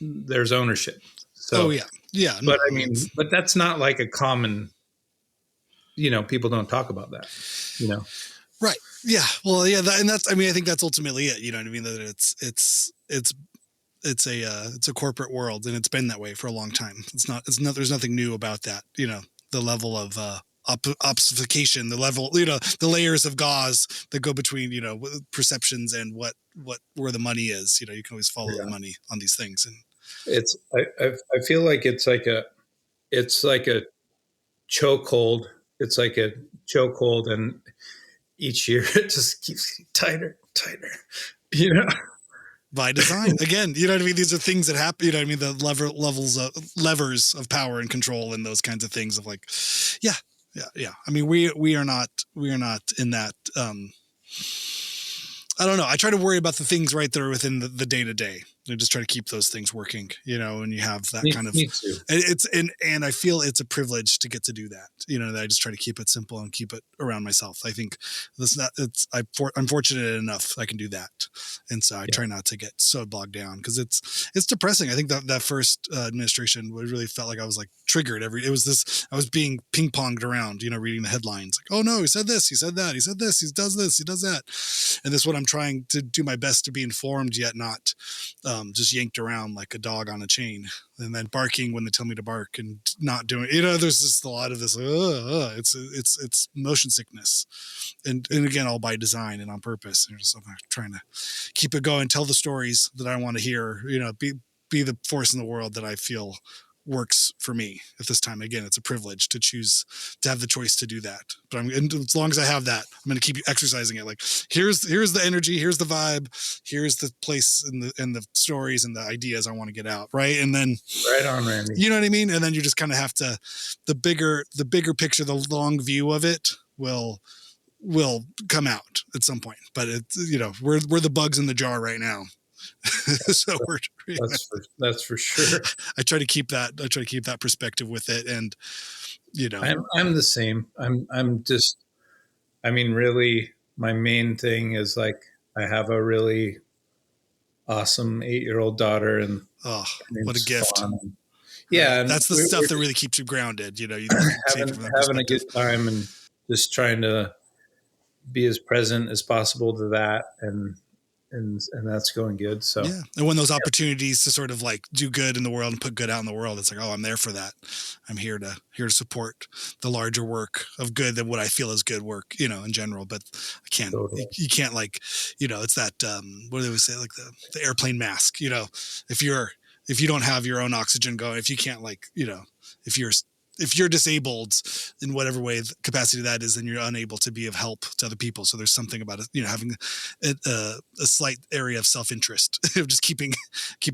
there's ownership. Oh So, yeah, yeah. No, but I it's mean, but that's not like a common. People don't talk about that. right. Yeah. Well, yeah. And that's. I mean, I think that's ultimately it. You know what I mean? That it's a corporate world, and it's been that way for a long time. It's not. It's not. There's nothing new about that. The level of obfuscation, the level, the layers of gauze that go between, perceptions and where the money is. You can always follow the Yeah. money on these things. And I feel like it's like a chokehold. It's like a chokehold, and each year it just keeps getting tighter, tighter. You know, by design, again, you know what I mean? These are things that happen. You know what I mean? The levers of power and control and those kinds of things of like, yeah, yeah, yeah. I mean, we are not in that. I don't know. I try to worry about the things right that are within the day to day. I just try to keep those things working, and you have that kind of, me too. and I feel it's a privilege to get to do that. That I just try to keep it simple and keep it around myself. I think I'm fortunate enough I can do that. And so I try not to get so bogged down because it's depressing. I think that first administration really felt like I was like triggered I was being ping ponged around, reading the headlines like, oh no, he said this, he said that, he said this, he does this, he does that. And this is what I'm trying to do my best to be informed, yet not just yanked around like a dog on a chain, and then barking when they tell me to bark and not doing. There's just a lot of this. It's motion sickness, and again, all by design and on purpose. And I'm trying to keep it going, tell the stories that I want to hear. Be the force in the world that I feel works for me at this time. Again, it's a privilege to choose to have the choice to do that. But as long as I have that, I'm going to keep exercising it. Like here's the energy, here's the vibe, here's the place and the stories and the ideas I want to get out. Right. And then right on, Randy. You know what I mean? And then you just kind of have to, the bigger picture, the long view of it will come out at some point. But we're the bugs in the jar right now. So that's for sure. I try to keep that perspective with it, and I'm the same. I'm just. I mean, really, my main thing is like I have a really awesome 8-year-old daughter, and what a gift! Yeah, and that's the stuff that really keeps you grounded. You having a good time and just trying to be as present as possible to that, and that's going good. So yeah, and when those opportunities to sort of like do good in the world and put good out in the world, it's like, oh, I'm there for that. I'm here to support the larger work of good than what I feel is good work, in general. But I can't. Totally. You can't like, it's that what do they always say, like the airplane mask. If you don't have your own oxygen going, if you can't like, if you're disabled in whatever way the capacity that is, then you're unable to be of help to other people. So there's something about it, having a slight area of self-interest of just keeping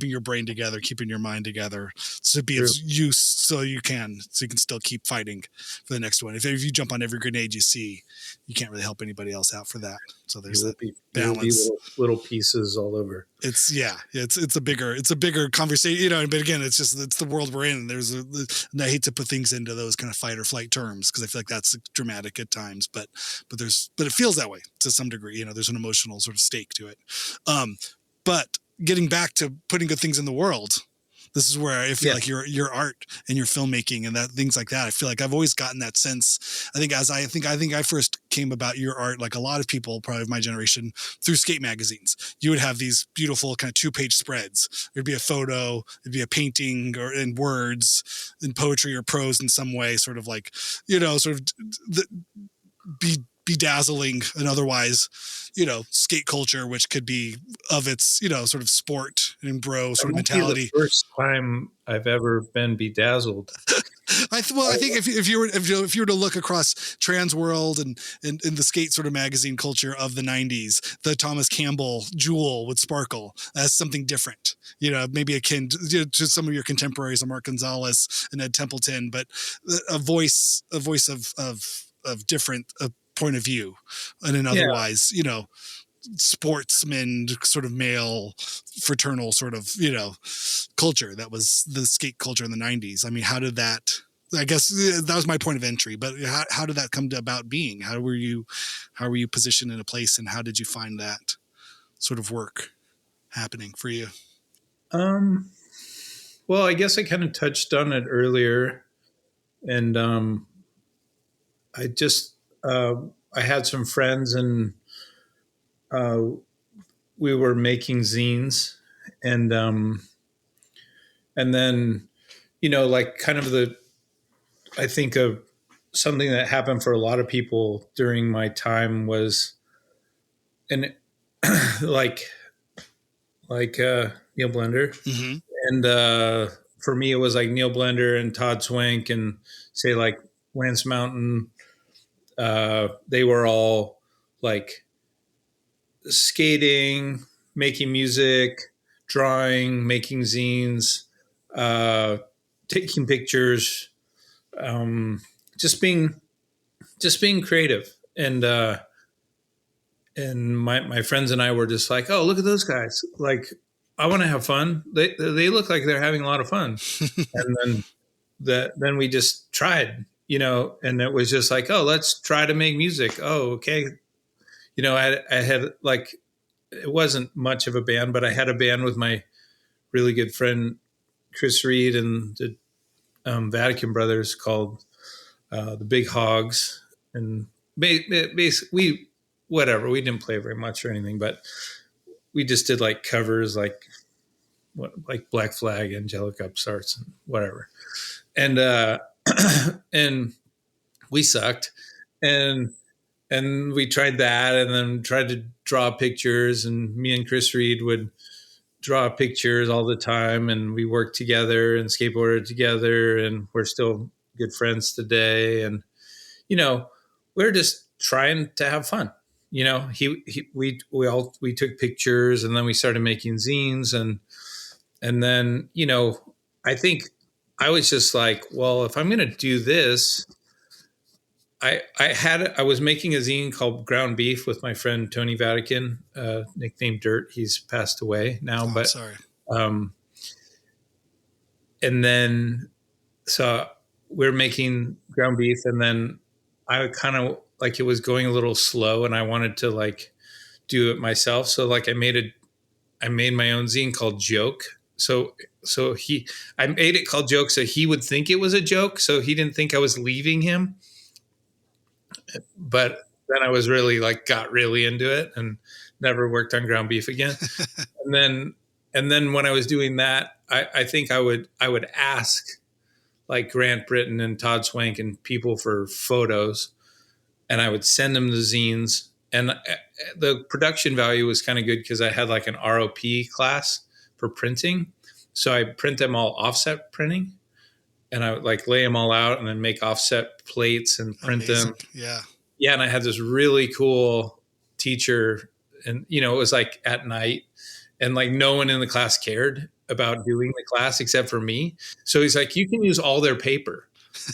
your brain together, keeping your mind together to be of use so you can still keep fighting for the next one. If you jump on every grenade you see, you can't really help anybody else out for that. So there's that balance. Little pieces all over. It's a bigger conversation, but again, it's the world we're in. And I hate to put things into those kind of fight or flight terms because I feel like that's dramatic at times, but it feels that way to some degree. There's an emotional sort of stake to it. But getting back to putting good things in the world, this is where I feel like your art and your filmmaking and that things like that. I feel like I've always gotten that sense. I think I first came about your art, like a lot of people probably of my generation, through skate magazines. You would have these beautiful kind of 2-page spreads. There'd be a photo, it'd be a painting or in words, in poetry or prose in some way, sort of like, bedazzling and otherwise, skate culture, which could be of its, sort of sport and bro sort of mentality. The first time I've ever been bedazzled. I think if you were to look across trans world and the skate sort of magazine culture of the '90s, the Thomas Campbell jewel would sparkle as something different. You know, maybe akin to some of your contemporaries, Mark Gonzalez and Ed Templeton, but a voice of different point of view, and an Yeah. otherwise, sportsman sort of male fraternal sort of culture that was the skate culture in the '90s. I mean, how did that, I guess that was my point of entry, but how did that come to about being? How were you positioned in a place, and how did you find that sort of work happening for you? Um, well, I guess I kind of touched on it earlier, and I just I had some friends, and uh, we were making zines, and then like kind of I think of something that happened for a lot of people during my time was, and like Neil Blender, Mm-hmm. and for me it was like Neil Blender and Todd Swank, and say like Lance Mountain. They were all like skating, making music, drawing, making zines, uh, taking pictures, um, just being creative. And my friends and I were just like, oh, look at those guys! Like, I want to have fun. They look like they're having a lot of fun. And then we just tried, and it was just like, oh, let's try to make music. Oh, okay. I had like, it wasn't much of a band, but I had a band with my really good friend Chris Reed and the Vatican Brothers called the Big Hogs, and basically we didn't play very much or anything, but we just did like covers, like Black Flag, Angelic Upstarts, and whatever, and and we sucked, and we tried that, and then tried to draw pictures, and me and Chris Reed would draw pictures all the time, and we worked together and skateboarded together, and we're still good friends today. And we're just trying to have fun. We took pictures, and then we started making zines, and then I think I was just like, well, if I'm going to do this, I was making a zine called Ground Beef with my friend Tony Vatican, nicknamed Dirt. He's passed away now, Oh, but sorry. um, and then so we're making Ground Beef, and then I kind of like, it was going a little slow, and I wanted to like do it myself. So like I made my own zine called Joke. So I made it called Joke so he would think it was a joke, so he didn't think I was leaving him. But then I was really like, got really into it, and never worked on Ground Beef again. and then when I was doing that, I think I would ask like Grant Britton and Todd Swank and people for photos, and I would send them the zines. And the production value was kind of good because I had like an ROP class for printing. So I print them all offset printing, and I would like lay them all out and then make offset plates and print Amazing. them. Yeah. Yeah. And I had this really cool teacher, and, it was like at night, and like no one in the class cared about doing the class except for me. So he's like, you can use all their paper.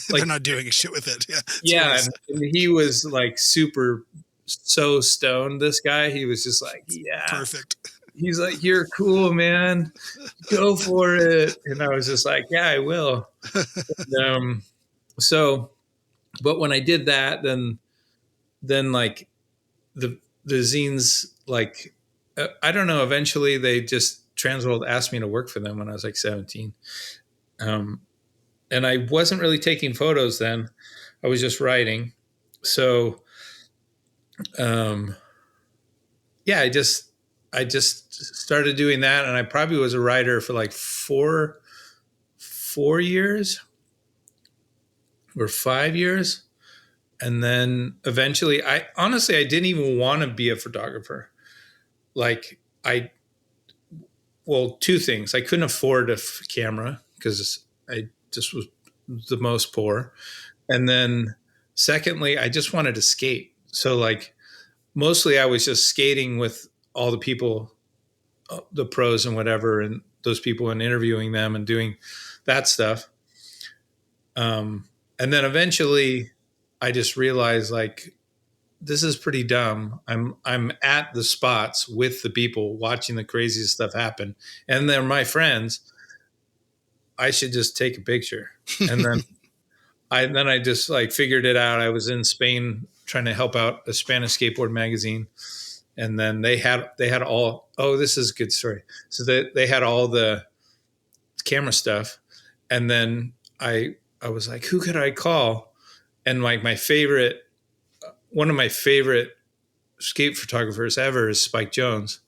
Like, They're not doing shit with it. Yeah. yeah. And he was like so stoned. This guy, he was just like, yeah, Perfect. he's like, you're cool, man, go for it. And I was just like, yeah, I will. And, so, but when I did that, then like the zines, like, I don't know, eventually they just, Transworld asked me to work for them when I was like 17. And I wasn't really taking photos then. I was just writing. So, yeah, I just started doing that, and I probably was a writer for like 4 years or 5 years. And then eventually, I didn't even want to be a photographer. Like, well, two things. I couldn't afford a camera because I just was the most poor. And then secondly, I just wanted to skate. So like mostly I was just skating with all the people, the pros and whatever, and those people, and interviewing them and doing that stuff. And then eventually I just realized like, this is pretty dumb. I'm at the spots with the people watching the craziest stuff happen, and they're my friends. I should just take a picture. And I just like figured it out. I was in Spain trying to help out a Spanish skateboard magazine, and then they had all, oh, this is a good story. So they had all the camera stuff, and then I was like, who could I call? And like one of my favorite skate photographers ever is Spike Jones,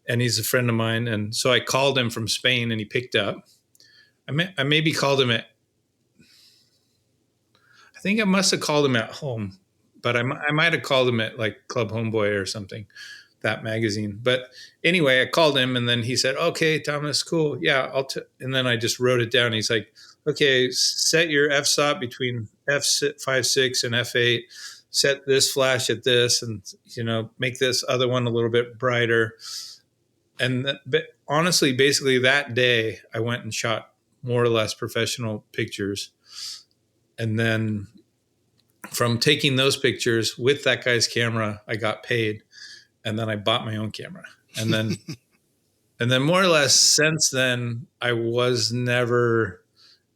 and he's a friend of mine. And so I called him from Spain, and he picked up. I maybe called him at, I think I must have called him at home, but I might have called him at like Club Homeboy or something, that magazine. But anyway, I called him, and then he said, okay, Thomas, cool. Yeah. And then I just wrote it down. He's like, okay, set your f-stop between f5.6 and f8. Set this flash at this, and, you know, make this other one a little bit brighter. And but honestly, basically that day I went and shot more or less professional pictures. And then from taking those pictures with that guy's camera, I got paid, and then I bought my own camera. And then and then more or less since then, I was never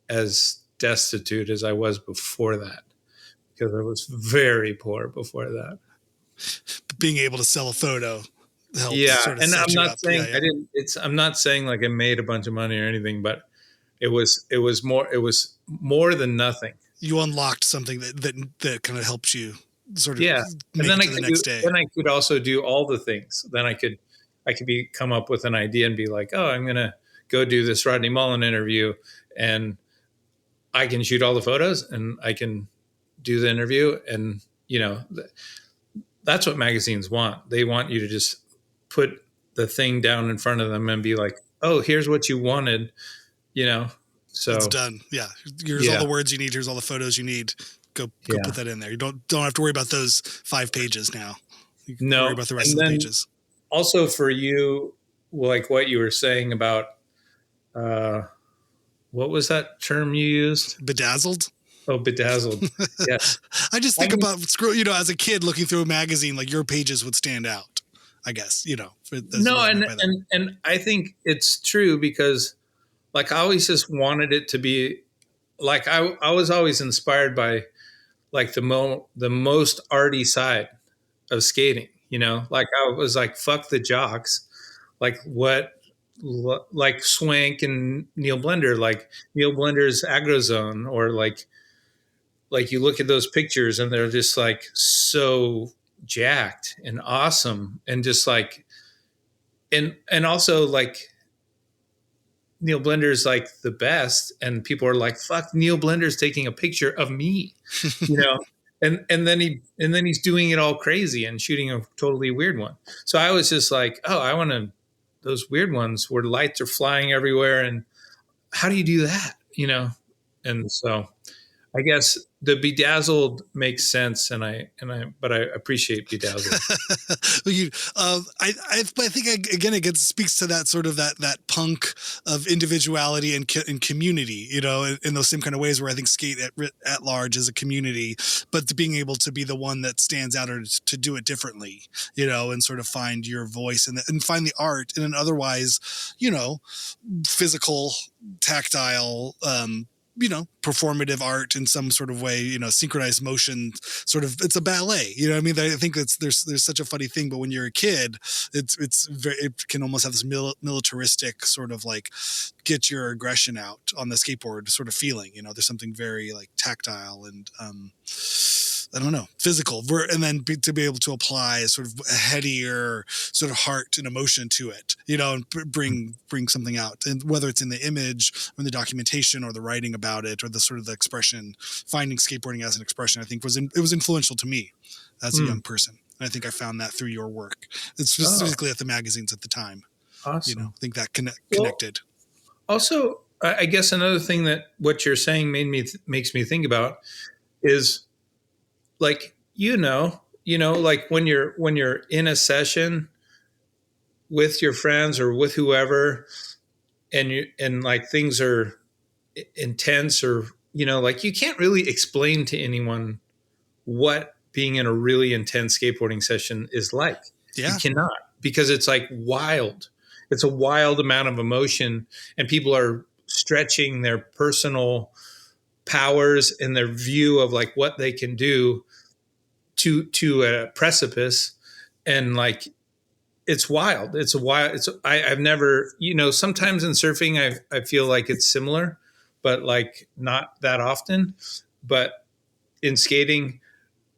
as destitute as I was before that, because I was very poor before that. Being able to sell a photo helped. Yeah, sort of and set I'm you not up. saying Yeah, yeah. I didn't. I'm not saying like I made a bunch of money or anything, but it was more than nothing. You unlocked something that kind of helps you sort of Yeah, and make then it to the next day. then I could also do all the things. Then I could come up with an idea and be like, oh, I'm gonna go do this Rodney Mullen interview, and I can shoot all the photos, and I can do the interview, and you know, that's what magazines want. They want you to just put the thing down in front of them and be like, oh, here's what you wanted, you know. So It's done. Yeah. Here's all the words you need. Here's all the photos you need. Go put that in there. You don't have to worry about those 5 pages now. You can worry about the rest of the pages. Also for you, like what you were saying about what was that term you used? Bedazzled. Oh, bedazzled. Yes. I just think about, you know, as a kid looking through a magazine, like your pages would stand out, I guess, you know. And I think it's true, because like I always just wanted it to be like, I was always inspired by like the most arty side of skating, you know, like I was like, fuck the jocks. Like like Swank and Neil Blender, like Neil Blender's Aggro Zone, or like you look at those pictures and they're just like so jacked and awesome, and just like, and also like Neil Blender's like the best, and people are like, fuck, Neil Blender's taking a picture of me, you know. And then he's doing it all crazy and shooting a totally weird one. So I was just like, oh, I want to, those weird ones where lights are flying everywhere, and how do you do that, you know? And so I guess the bedazzled makes sense, but I appreciate bedazzled. I think again it speaks to that sort of that punk of individuality and community, you know, in those same kind of ways where I think skate at large is a community, but being able to be the one that stands out, or to do it differently, you know, and sort of find your voice and find the art in an otherwise, you know, physical, tactile, you know, performative art in some sort of way, you know, synchronized motion, sort of, it's a ballet, you know what I mean? I think there's such a funny thing, but when you're a kid, it can almost have this militaristic sort of like get your aggression out on the skateboard sort of feeling, you know, there's something very like tactile and, I don't know, physical, and then to be able to apply a sort of a headier sort of heart and emotion to it, you know, and bring something out, and whether it's in the image or in the documentation or the writing about it or the sort of the expression, finding skateboarding as an expression, I think it was influential to me as a young person. And I think I found that through your work. It's specifically at the magazines at the time. Awesome. You know, I think that connected. Also, I guess another thing that what you're saying makes me think about is like like when you're in a session with your friends or with whoever, and like things are intense, or like you can't really explain to anyone what being in a really intense skateboarding session is like. You Yeah. cannot, because it's like wild. It's a wild amount of emotion, and people are stretching their personal powers and their view of like what they can do to a precipice. And like it's wild. It's a wild. I've never, sometimes in surfing, I feel like it's similar, but like not that often. But in skating,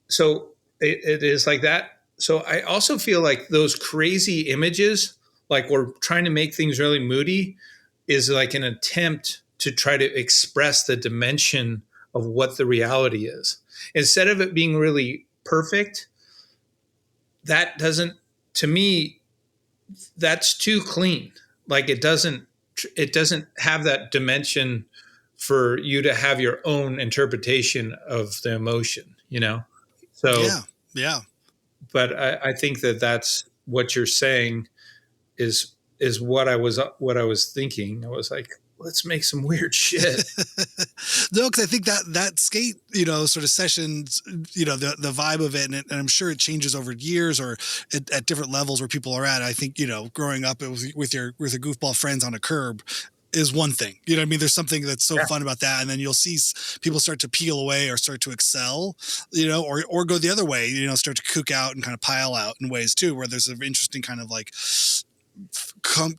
so it is like that. So I also feel like those crazy images, like we're trying to make things really moody, is like an attempt to try to express the dimension of what the reality is. Instead of it being really perfect, that doesn't, to me, that's too clean. Like it doesn't have that dimension for you to have your own interpretation of the emotion. So, Yeah. Yeah. but I think that that's what you're saying is what I was thinking. I was like, let's make some weird shit. No, because I think that skate, sort of sessions, the vibe of it, and I'm sure it changes over years or at different levels where people are at. I think growing up it was with your goofball friends on a curb is one thing. You know what I mean? There's something that's so Yeah. fun about that, and then you'll see people start to peel away or start to excel, or go the other way. Start to kook out and kind of pile out in ways too, where there's an interesting kind of like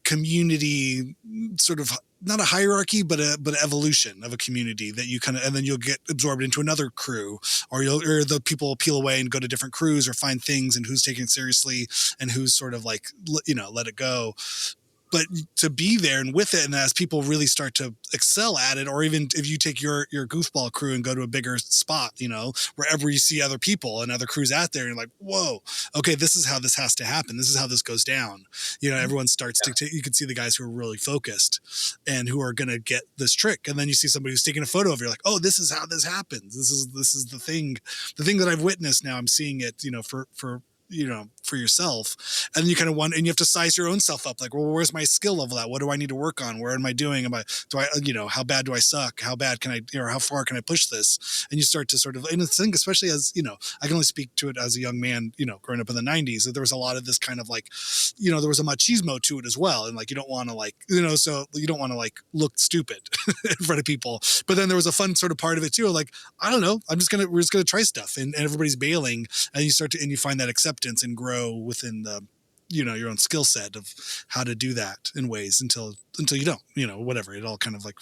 community sort of, not a hierarchy, but evolution of a community that you kind of, and then you'll get absorbed into another crew, or the people will peel away and go to different crews or find things, and who's taking it seriously and who's sort of like, let it go. But to be there and with it, and as people really start to excel at it, or even if you take your goofball crew and go to a bigger spot, wherever you see other people and other crews out there, and you're like, whoa, okay, this is how this has to happen. This is how this goes down. Everyone starts to, you can see the guys who are really focused and who are going to get this trick. And then you see somebody who's taking a photo of you, like, oh, this is how this happens. This is the thing that I've witnessed. Now I'm seeing it, for yourself. And you kind of want, and you have to size your own self up. Like, well, where's my skill level at? What do I need to work on? Where am I doing? How bad do I suck? How bad can I, or how far can I push this? And you start to sort of, and I think, especially as, I can only speak to it as a young man, growing up in the 90s, that there was a lot of this kind of like, there was a machismo to it as well. And like, you don't want to like, so you don't want to like look stupid in front of people. But then there was a fun sort of part of it too. Like, I don't know, we're just going to try stuff, and everybody's bailing, and you find that acceptance and grow within the, your own skill set of how to do that in ways until you don't, whatever, it all kind of like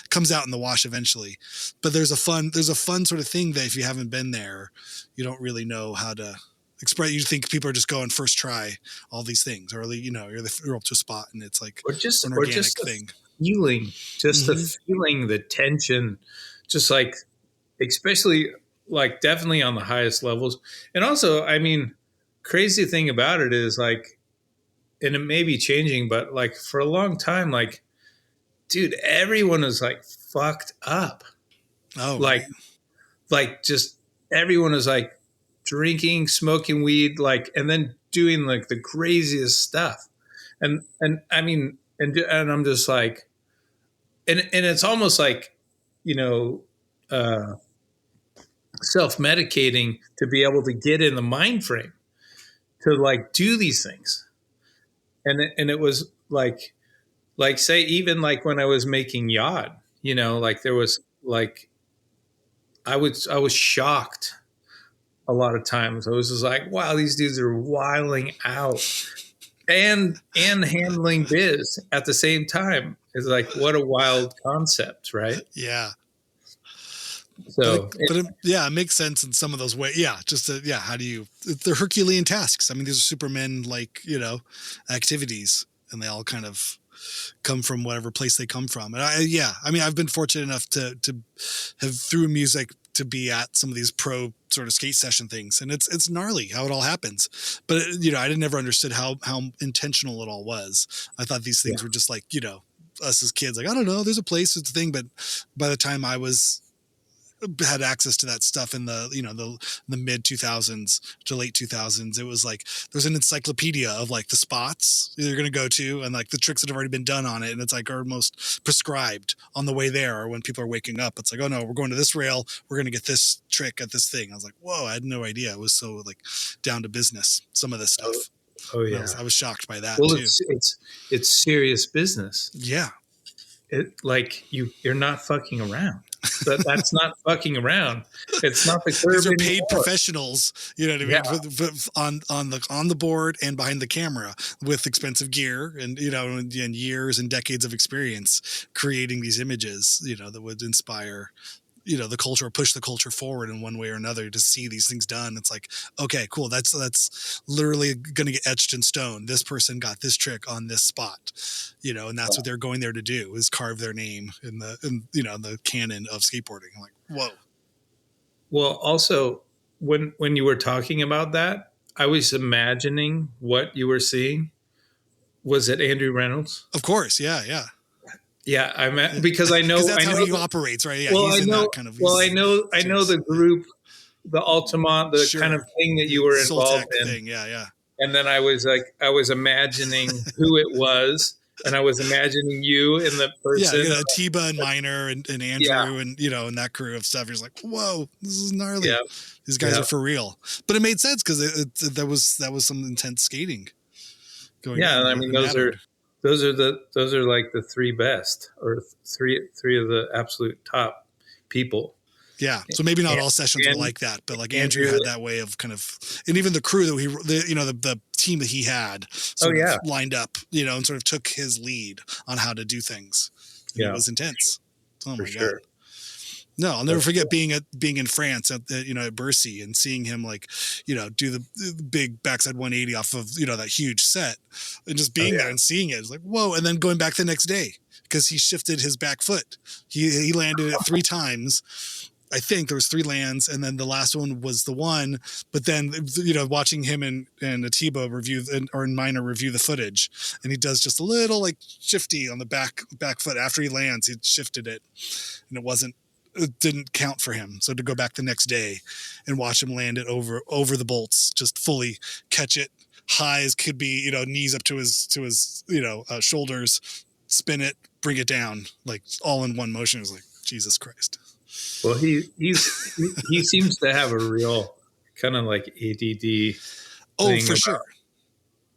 comes out in the wash eventually. But there's a fun sort of thing that if you haven't been there, you don't really know how to express. You think people are just going first try all these things, or you're up to a spot and it's like Or just an or organic just thing. feeling, just the feeling, the tension, just like, especially like definitely on the highest levels. And also, I mean, crazy thing about it is like, and it may be changing, but like for a long time, like, dude, everyone was like fucked up. Oh, Like, right. like just everyone was like drinking, smoking weed, like, and then doing like the craziest stuff. And I mean, and I'm just like, and it's almost like, you know, uh, self-medicating to be able to get in the mind frame to like do these things. And it was like say, even like when I was making Yod, like there was like, I was shocked a lot of times. I was just like, wow, these dudes are wilding out and handling biz at the same time. It's like, what a wild concept, right? Yeah. So Yeah, it makes sense in some of those ways. Yeah, how do you? They're Herculean tasks. I mean, these are Superman like activities, and they all kind of come from whatever place they come from. And I mean, I've been fortunate enough to have through music to be at some of these pro sort of skate session things, and it's gnarly how it all happens. But I never understood how intentional it all was. I thought these things yeah, were just like us as kids, like, I don't know, there's a place, it's a thing. But by the time I had access to that stuff in the, the mid 2000s to late 2000s, it was like there's an encyclopedia of like the spots you're going to go to and like the tricks that have already been done on it, and it's like almost prescribed on the way there, or when people are waking up, it's like, oh no, we're going to this rail, we're going to get this trick at this thing. I was like, whoa, I had no idea it was so like down to business, some of this stuff. Oh yeah, I was shocked by that well, too. It's serious business. Yeah, like you're not fucking around. That's not fucking around. It's not the curve. These are paid professionals, you know what I mean? Yeah. On the board and behind the camera with expensive gear and, and years and decades of experience creating these images, that would inspire, the culture, push the culture forward in one way or another to see these things done. It's like, okay, cool. That's literally going to get etched in stone. This person got this trick on this spot, and that's what they're going there to do, is carve their name in the canon of skateboarding. I'm like, whoa. Well, also when you were talking about that, I was imagining what you were seeing. Was it Andrew Reynolds? Of course. Yeah. Yeah. Yeah, because I know that's how he operates, right? Yeah, well, he's in that kind of. Well, I know the group, the Altamont, the kind of thing that you were involved in. Thing. Yeah. And then I was imagining who it was, and I was imagining you and the person. Yeah, Tiba and Miner and Andrew and and that crew of stuff. You're like, whoa, this is gnarly. Yeah. These guys are for real. But it made sense because that was some intense skating going on. Yeah, I mean those are like the three best, or three of the absolute top people. Yeah, so maybe not all sessions were like that, but like Andrew had that way of kind of, and even the crew that the team that he had sort of lined up, and sort of took his lead on how to do things. It was intense. Oh my God. No, I'll never forget being in France at Bercy and seeing him do the big backside 180 off of that huge set, and just being there and seeing it. It's like, whoa. And then going back the next day because he shifted his back foot. He landed it 3 times. I think there was 3 lands, and then the last one was the one. But then, watching him and Atiba review or Minor review the footage, and he does just a little like shifty on the back foot after he lands. He shifted it, and it didn't count for him. So to go back the next day and watch him land it over the bolts, just fully catch it high as could be, knees up to his shoulders, spin it, bring it down, like all in one motion. It was like, Jesus Christ. Well, he seems to have a real kind of like ADD. Oh, for sure.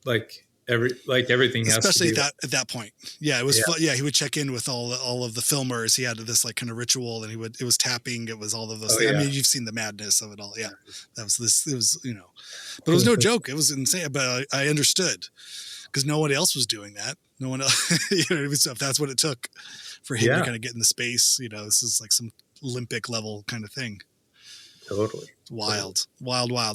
Like everything has especially to be at that point. Yeah, it was fun. Yeah, he would check in with all of the filmers. He had this like kind of ritual, and it was tapping, it was all of those things. Yeah. I mean, you've seen the madness of it all. Yeah, it was but it was no joke. It was insane. But I understood because no one else was doing that. No one else. If that's what it took for him to kind of get in the space. This is like some Olympic level kind of thing. Totally. Wild.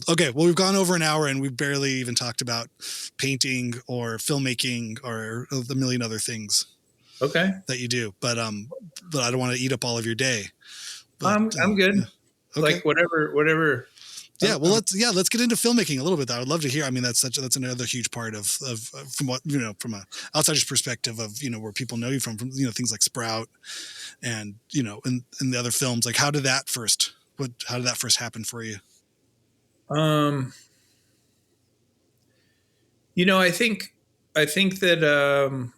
Okay, well, we've gone over an hour and we've barely even talked about painting or filmmaking or the million other things. Okay. That you do, but I don't want to eat up all of your day. But, I'm good. Okay. Like whatever. Yeah, well, let's get into filmmaking a little bit. I would love to hear. I mean, that's another huge part of from what from a outsider's perspective of where people know you from things like Sprout, and and the other films. Like, how did that first happen for you? I think that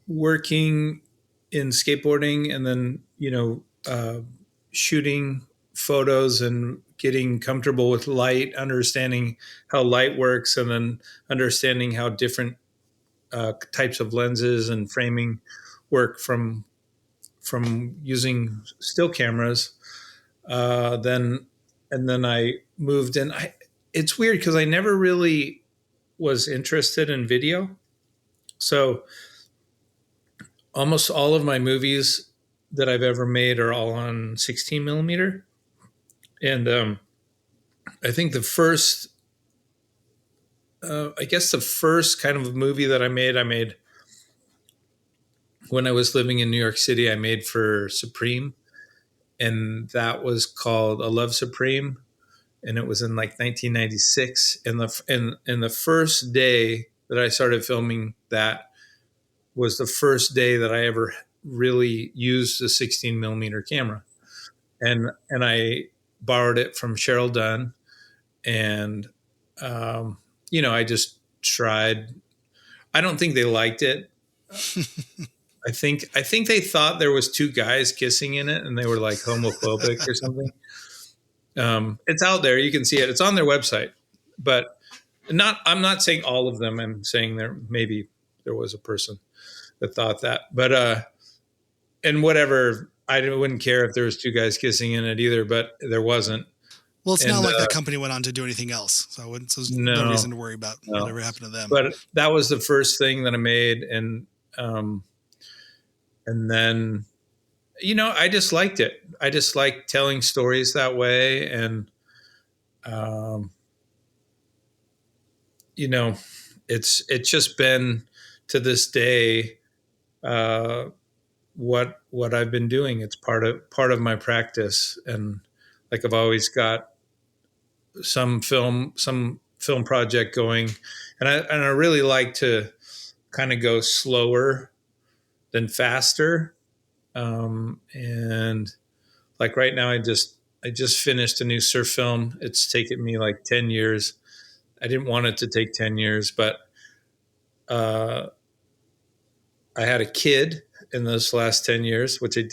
working in skateboarding and then shooting photos and getting comfortable with light, understanding how light works, and then understanding how different types of lenses and framing work from using still cameras. Then I moved in. It's weird because I never really was interested in video. So almost all of my movies that I've ever made are all on 16 millimeter. And I think the first kind of movie that I made when I was living in New York City. I made for Supreme, and that was called A Love Supreme, and it was in like 1996. And the first day that I started filming that was the first day that I ever really used a 16 millimeter camera, and I borrowed it from Cheryl Dunn, and I just tried. I don't think they liked it. I think they thought there was two guys kissing in it, and they were like homophobic or something. It's out there; you can see it. It's on their website, but I'm not saying all of them. I'm saying maybe there was a person that thought that, but and whatever. I wouldn't care if there was two guys kissing in it either, but there wasn't. Well, it's not like that company went on to do anything else, so there's no reason to worry about whatever happened to them. But that was the first thing that I made, and then, I just liked it. I just like telling stories that way, and it's just been to this day what I've been doing. It's part of my practice, and like I've always got some film project going, and I really like to kind of go slower than faster. And like right now, I just finished a new surf film. It's taken me like 10 years. I didn't want it to take 10 years, but I had a kid in those last 10 years, which it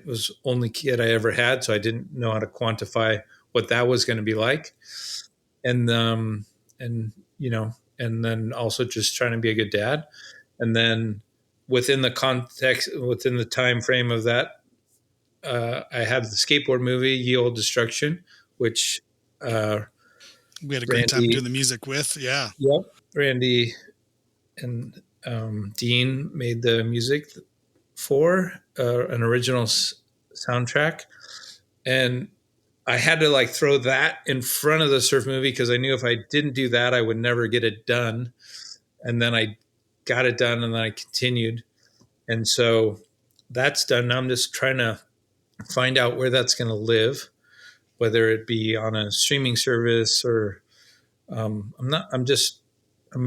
was the only kid I ever had. So I didn't know how to quantify what that was going to be like. And then also just trying to be a good dad. And then within the time frame of that, I had the skateboard movie, Ye Olde Destruction, which we had a great time doing the music with. Yeah. Yep. Randy and Dean made the music for an original soundtrack. And I had to like throw that in front of the surf movie because I knew if I didn't do that, I would never get it done. And then I got it done, and then I continued. And so that's done. Now I'm just trying to find out where that's going to live, whether it be on a streaming service or I'm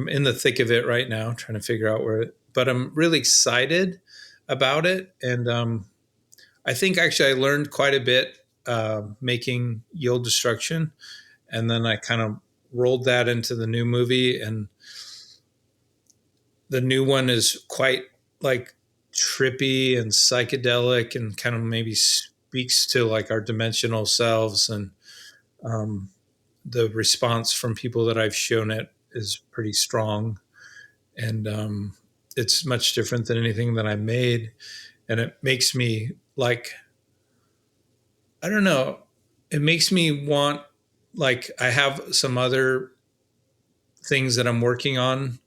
in the thick of it right now, trying to figure out but I'm really excited about it. And I think actually I learned quite a bit making Ye Olde Destruction. And then I kind of rolled that into the new movie, and the new one is quite like trippy and psychedelic, and kind of maybe speaks to like our dimensional selves. And the response from people that I've shown it is pretty strong, and it's much different than anything that I made. And it makes me like, I don't know, it makes me want, like, I have some other things that I'm working on,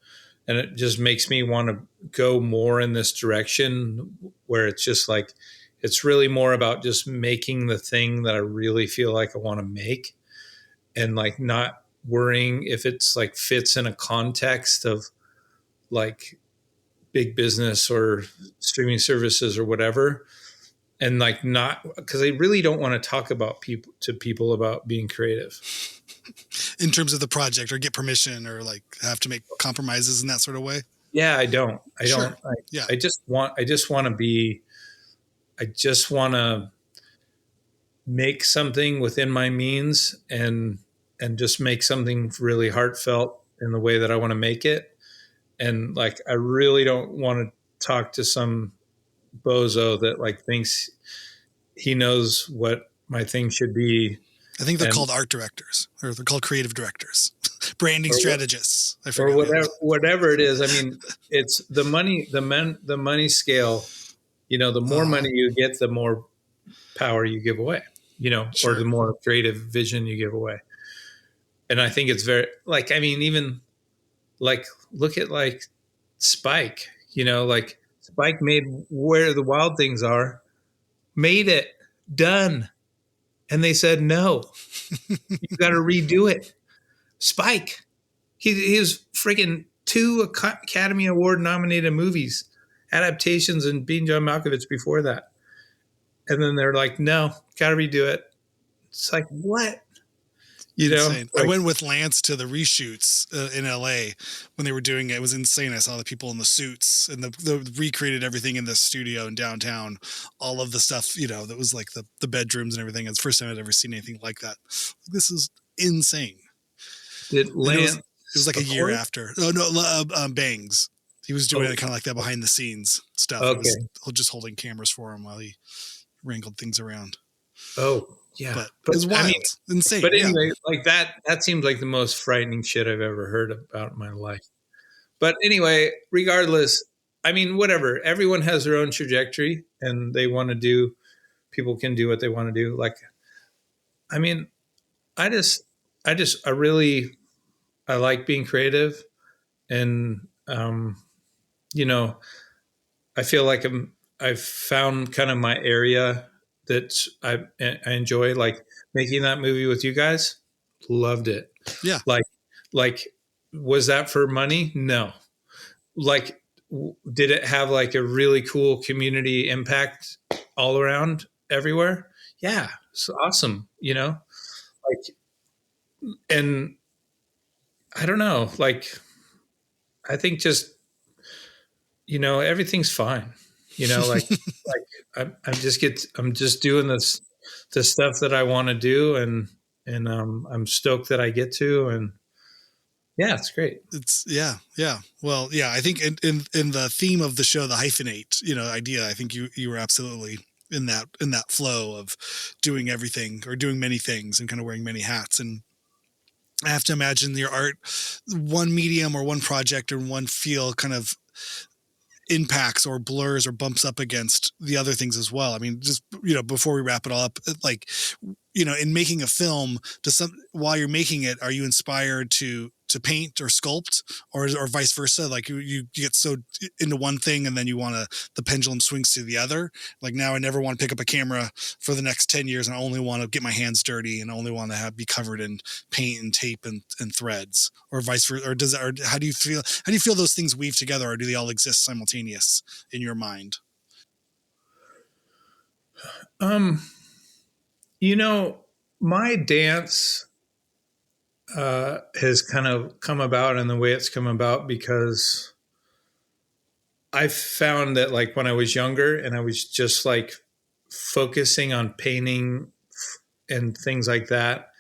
and it just makes me want to go more in this direction where it's just like, it's really more about just making the thing that I really feel like I want to make, and like not worrying if it's like fits in a context of like big business or streaming services or whatever. And like, not because I really don't want to talk about people about being creative in terms of the project, or get permission, or like have to make compromises in that sort of way. Yeah, I don't. Sure. I just want to make something within my means, and just make something really heartfelt in the way that I want to make it. And like, I really don't want to talk to some bozo that like thinks he knows what my thing should be. I think they're called art directors, or they're called creative directors, branding strategists. Or whatever it is. I mean, it's the money, the money scale, the more money you get, the more power you give away, Sure. Or the more creative vision you give away. And I think it's very, like, I mean, even like, look at like Spike, like Spike made Where the Wild Things Are, made it, done. And they said, no, you got to redo it. Spike, he was freaking 2 Academy Award nominated movies, adaptations, and being John Malkovich before that. And then they're like, no, got to redo it. It's like, what? You know, Insane. I like went with Lance to the reshoots in LA when they were doing it. It was insane. I saw the people in the suits and the recreated everything in the studio in downtown. All of the stuff, that was like the bedrooms and everything. It's the first time I'd ever seen anything like that. This is insane. did And it was Lance, like a of year course. after. Oh no, Bangs. He was doing Oh, kind of like that behind the scenes stuff. It was okay. just holding cameras for him while he wrangled things around. Oh, yeah. But But it's I mean, wild, insane. but Yeah. anyway, like that seems like the most frightening shit I've ever heard about in my life. But anyway, regardless, I mean, whatever. Everyone has their own trajectory and they want to do, people can do what they want to do. Like, I mean, I just, I really, I like being creative and, you know, I feel like I've found kind of my area that I enjoy, like making that movie with you guys. Loved it. Yeah. Like, like, was that for money? No. Like, did it have like a really cool community impact all around everywhere? Yeah, it's awesome. Like, and I don't know, like, I think just everything's fine. Like I'm just doing the stuff that I want to do, and I'm stoked that I get to, and yeah, it's great. It's yeah. Well, yeah, I think in the theme of the show, the hyphenate, idea, I think you were absolutely in that flow of doing everything or doing many things and kind of wearing many hats. And I have to imagine your art, one medium or one project or one feel kind of impacts or blurs or bumps up against the other things as well. I mean, just before we wrap it all up, like, in making a film, while you're making it, are you inspired to paint or sculpt, or vice versa? Like you get so into one thing and then the pendulum swings to the other. Like now I never want to pick up a camera for the next 10 years and I only want to get my hands dirty and only want to be covered in paint and tape and threads, or vice versa. Or how do you feel those things weave together, or do they all exist simultaneous in your mind? Um, you know, my dance has kind of come about in the way it's come about because I found that like when I was younger and I was just like focusing on painting and things like that,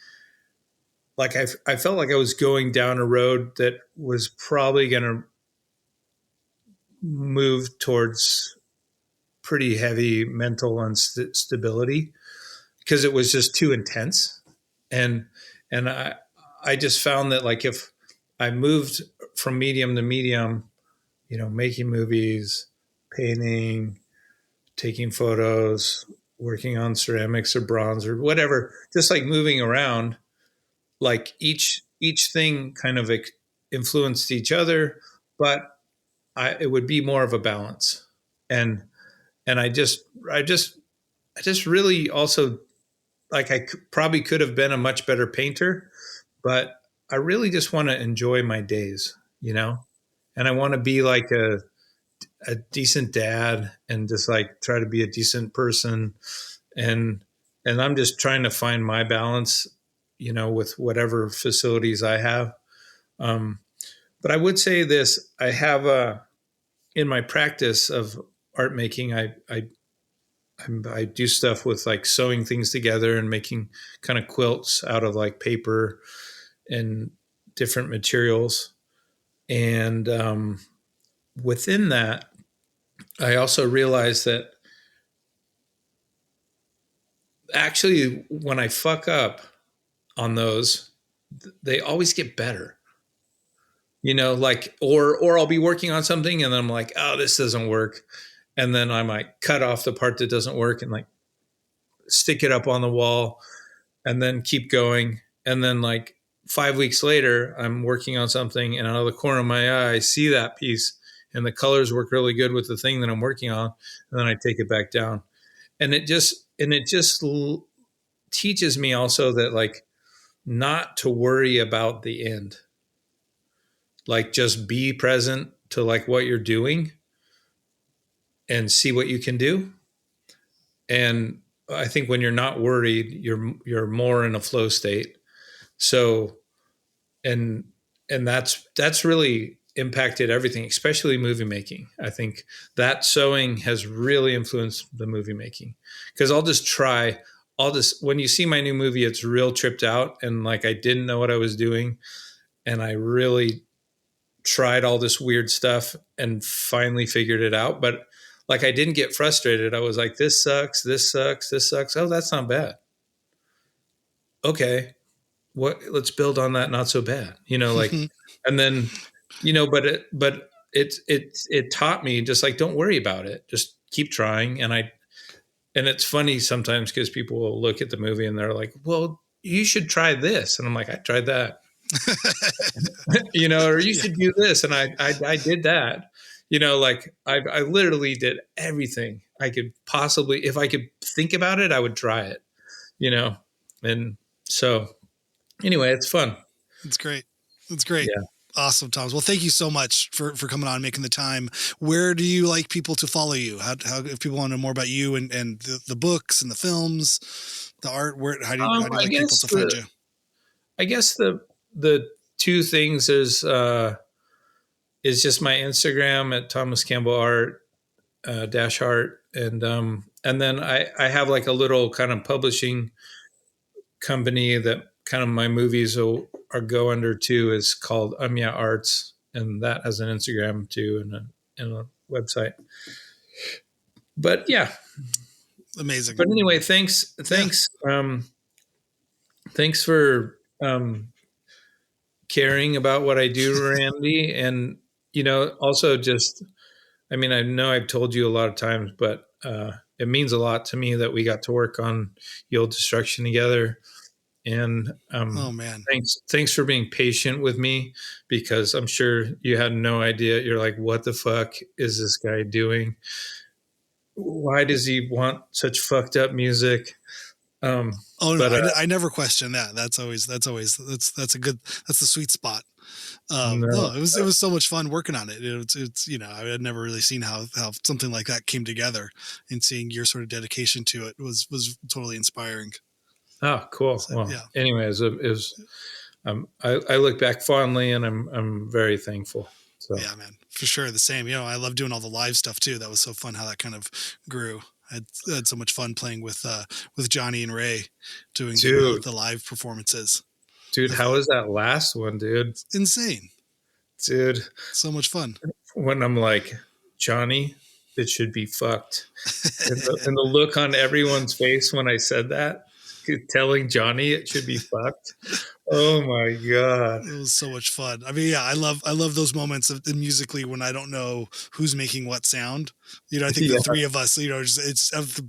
like I felt like I was going down a road that was probably going to move towards pretty heavy mental instability because it was just too intense. And and I just found that like if I moved from medium to medium, making movies, painting, taking photos, working on ceramics or bronze or whatever, just like moving around, like each thing kind of influenced each other, but it would be more of a balance. And I just really also, like, probably could have been a much better painter, but I really just want to enjoy my days, and I want to be like a decent dad and just like try to be a decent person. And and I'm just trying to find my balance, with whatever facilities I have. um, but I would say this: I have in my practice of art making, I do stuff with like sewing things together and making kind of quilts out of like paper and different materials. And within that, I also realized that actually, when I fuck up on those, they always get better. Like, or I'll be working on something and then I'm like, oh, this doesn't work, and then I might cut off the part that doesn't work and like stick it up on the wall and then keep going. And then like 5 weeks later, I'm working on something and out of the corner of my eye, I see that piece and the colors work really good with the thing that I'm working on. And then I take it back down. And it just teaches me also that like not to worry about the end. Like just be present to like what you're doing and see what you can do. And I think when you're not worried, you're more in a flow state. So, and that's really impacted everything, especially movie making. I think that sewing has really influenced the movie making, because when you see my new movie, it's real tripped out, and like I didn't know what I was doing, and I really tried all this weird stuff and finally figured it out. But like I didn't get frustrated. I was like, this sucks, this sucks, this sucks. Oh, that's not bad. Okay, let's build on that not so bad, like. And then, but it taught me, just like, don't worry about it, just keep trying. And it's funny sometimes because people will look at the movie and they're like, well, you should try this, and I'm like, I tried that. Or you Yeah. should do this, and I did that. Like I literally did everything I could possibly. If I could think about it, I would try it. And so anyway, it's fun. It's great. It's great. Yeah. Awesome, Thomas. Well, thank you so much for coming on, making the time. Where do you like people to follow you? How if people want to know more about you and the books and the films, the art, how do you I like people guess to find you? the two things is just my Instagram at Thomas Campbell Art dash art, and then I have like a little kind of publishing company that kind of my movies are go under too, is called Yeah Arts, and that has an Instagram too and a website. But yeah. Amazing. But anyway, thanks. Thanks for caring about what I do, Randy. And, also just, I mean, I know I've told you a lot of times, but it means a lot to me that we got to work on Yield Destruction together. And Oh man. thanks for being patient with me, because I'm sure you had no idea. You're like, what the fuck is this guy doing? Why does he want such fucked up music? Oh no, but I never question that. That's a good, that's the sweet spot. No, no, it was so much fun working on it. It's I had never really seen how something like that came together, and seeing your sort of dedication to it was totally inspiring. oh, cool. So, Well, yeah. anyways, it was. I look back fondly, and I'm very thankful. So Yeah, man, for sure. The same. I love doing all the live stuff too. That was so fun how that kind of grew. I had so much fun playing with Johnny and Ray doing dude, the live performances. how was that last one, dude? It's insane. Dude, So much fun. when I'm like, Johnny, it should be fucked. And the look on everyone's face when I said that, telling Johnny it should be fucked. Oh my God. It was so much fun. I mean, yeah, I love those moments of musically when I don't know who's making what sound. I think the three of us, it's the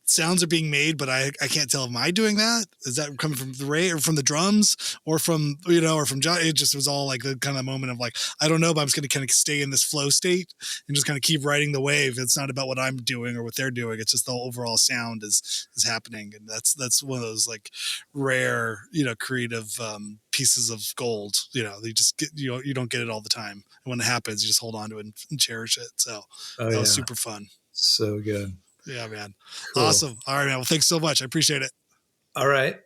sounds are being made, but I can't tell. Am I doing that? Is that coming from the Ray or from the drums or from or from John? It just was all like the kind of moment of like, I don't know, but I'm just going to kind of stay in this flow state and just kind of keep riding the wave. It's not about what I'm doing or what they're doing. It's just the overall sound is happening, and that's one of those like rare creative pieces of gold. You just get you don't get it all the time, and when it happens, you just hold on to it and cherish it. So that was super fun. So good. Yeah, man. Cool. Awesome. All right, man. Well, thanks so much. I appreciate it. All right.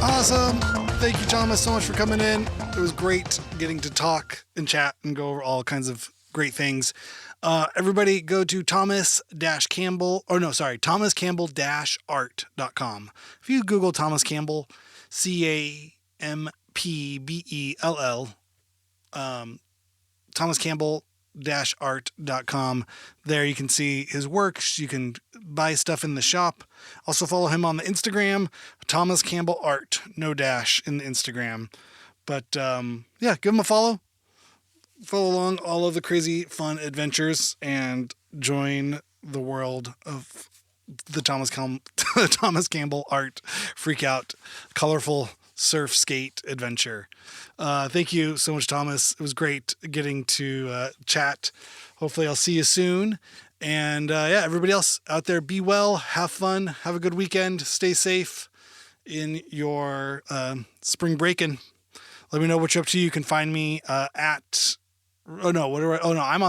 Awesome. Thank you, Thomas, so much for coming in. It was great getting to talk and chat and go over all kinds of great things. Everybody go to thomascampbell-art.com. If you Google Thomas Campbell, Campbell, Thomas Campbell-art.com. There you can see his works. You can buy stuff in the shop. Also follow him on the Instagram, Thomas Campbell Art, no dash in the Instagram. But yeah, give him a follow. Follow along all of the crazy fun adventures and join the world of the Thomas Campbell Art freak out, colorful surf skate adventure. Thank you so much, Thomas. It was great getting to chat. Hopefully I'll see you soon. And yeah, everybody else out there, be well, have fun, have a good weekend, stay safe in your spring break-in. Let me know what you're up to. You can find me I'm on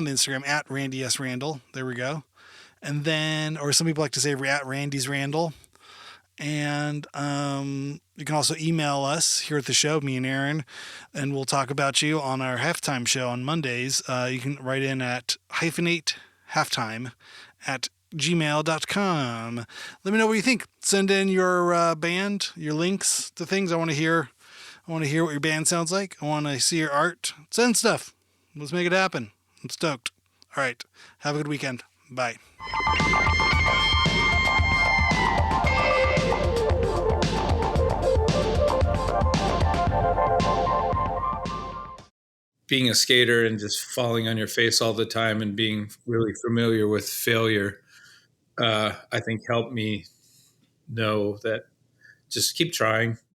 the Instagram at Randy S. Randall. There we go. And then, or some people like to say at Randy's Randall. And you can also email us here at the show, me and Aaron, and we'll talk about you on our halftime show on Mondays. You can write in at hyphenate halftime at gmail.com. Let me know what you think. Send in your band, your links to things. I want to hear what your band sounds like. I want to see your art. Send stuff. Let's make it happen. I'm stoked. All right. Have a good weekend. Bye. Being a skater and just falling on your face all the time and being really familiar with failure, I think helped me know that just keep trying.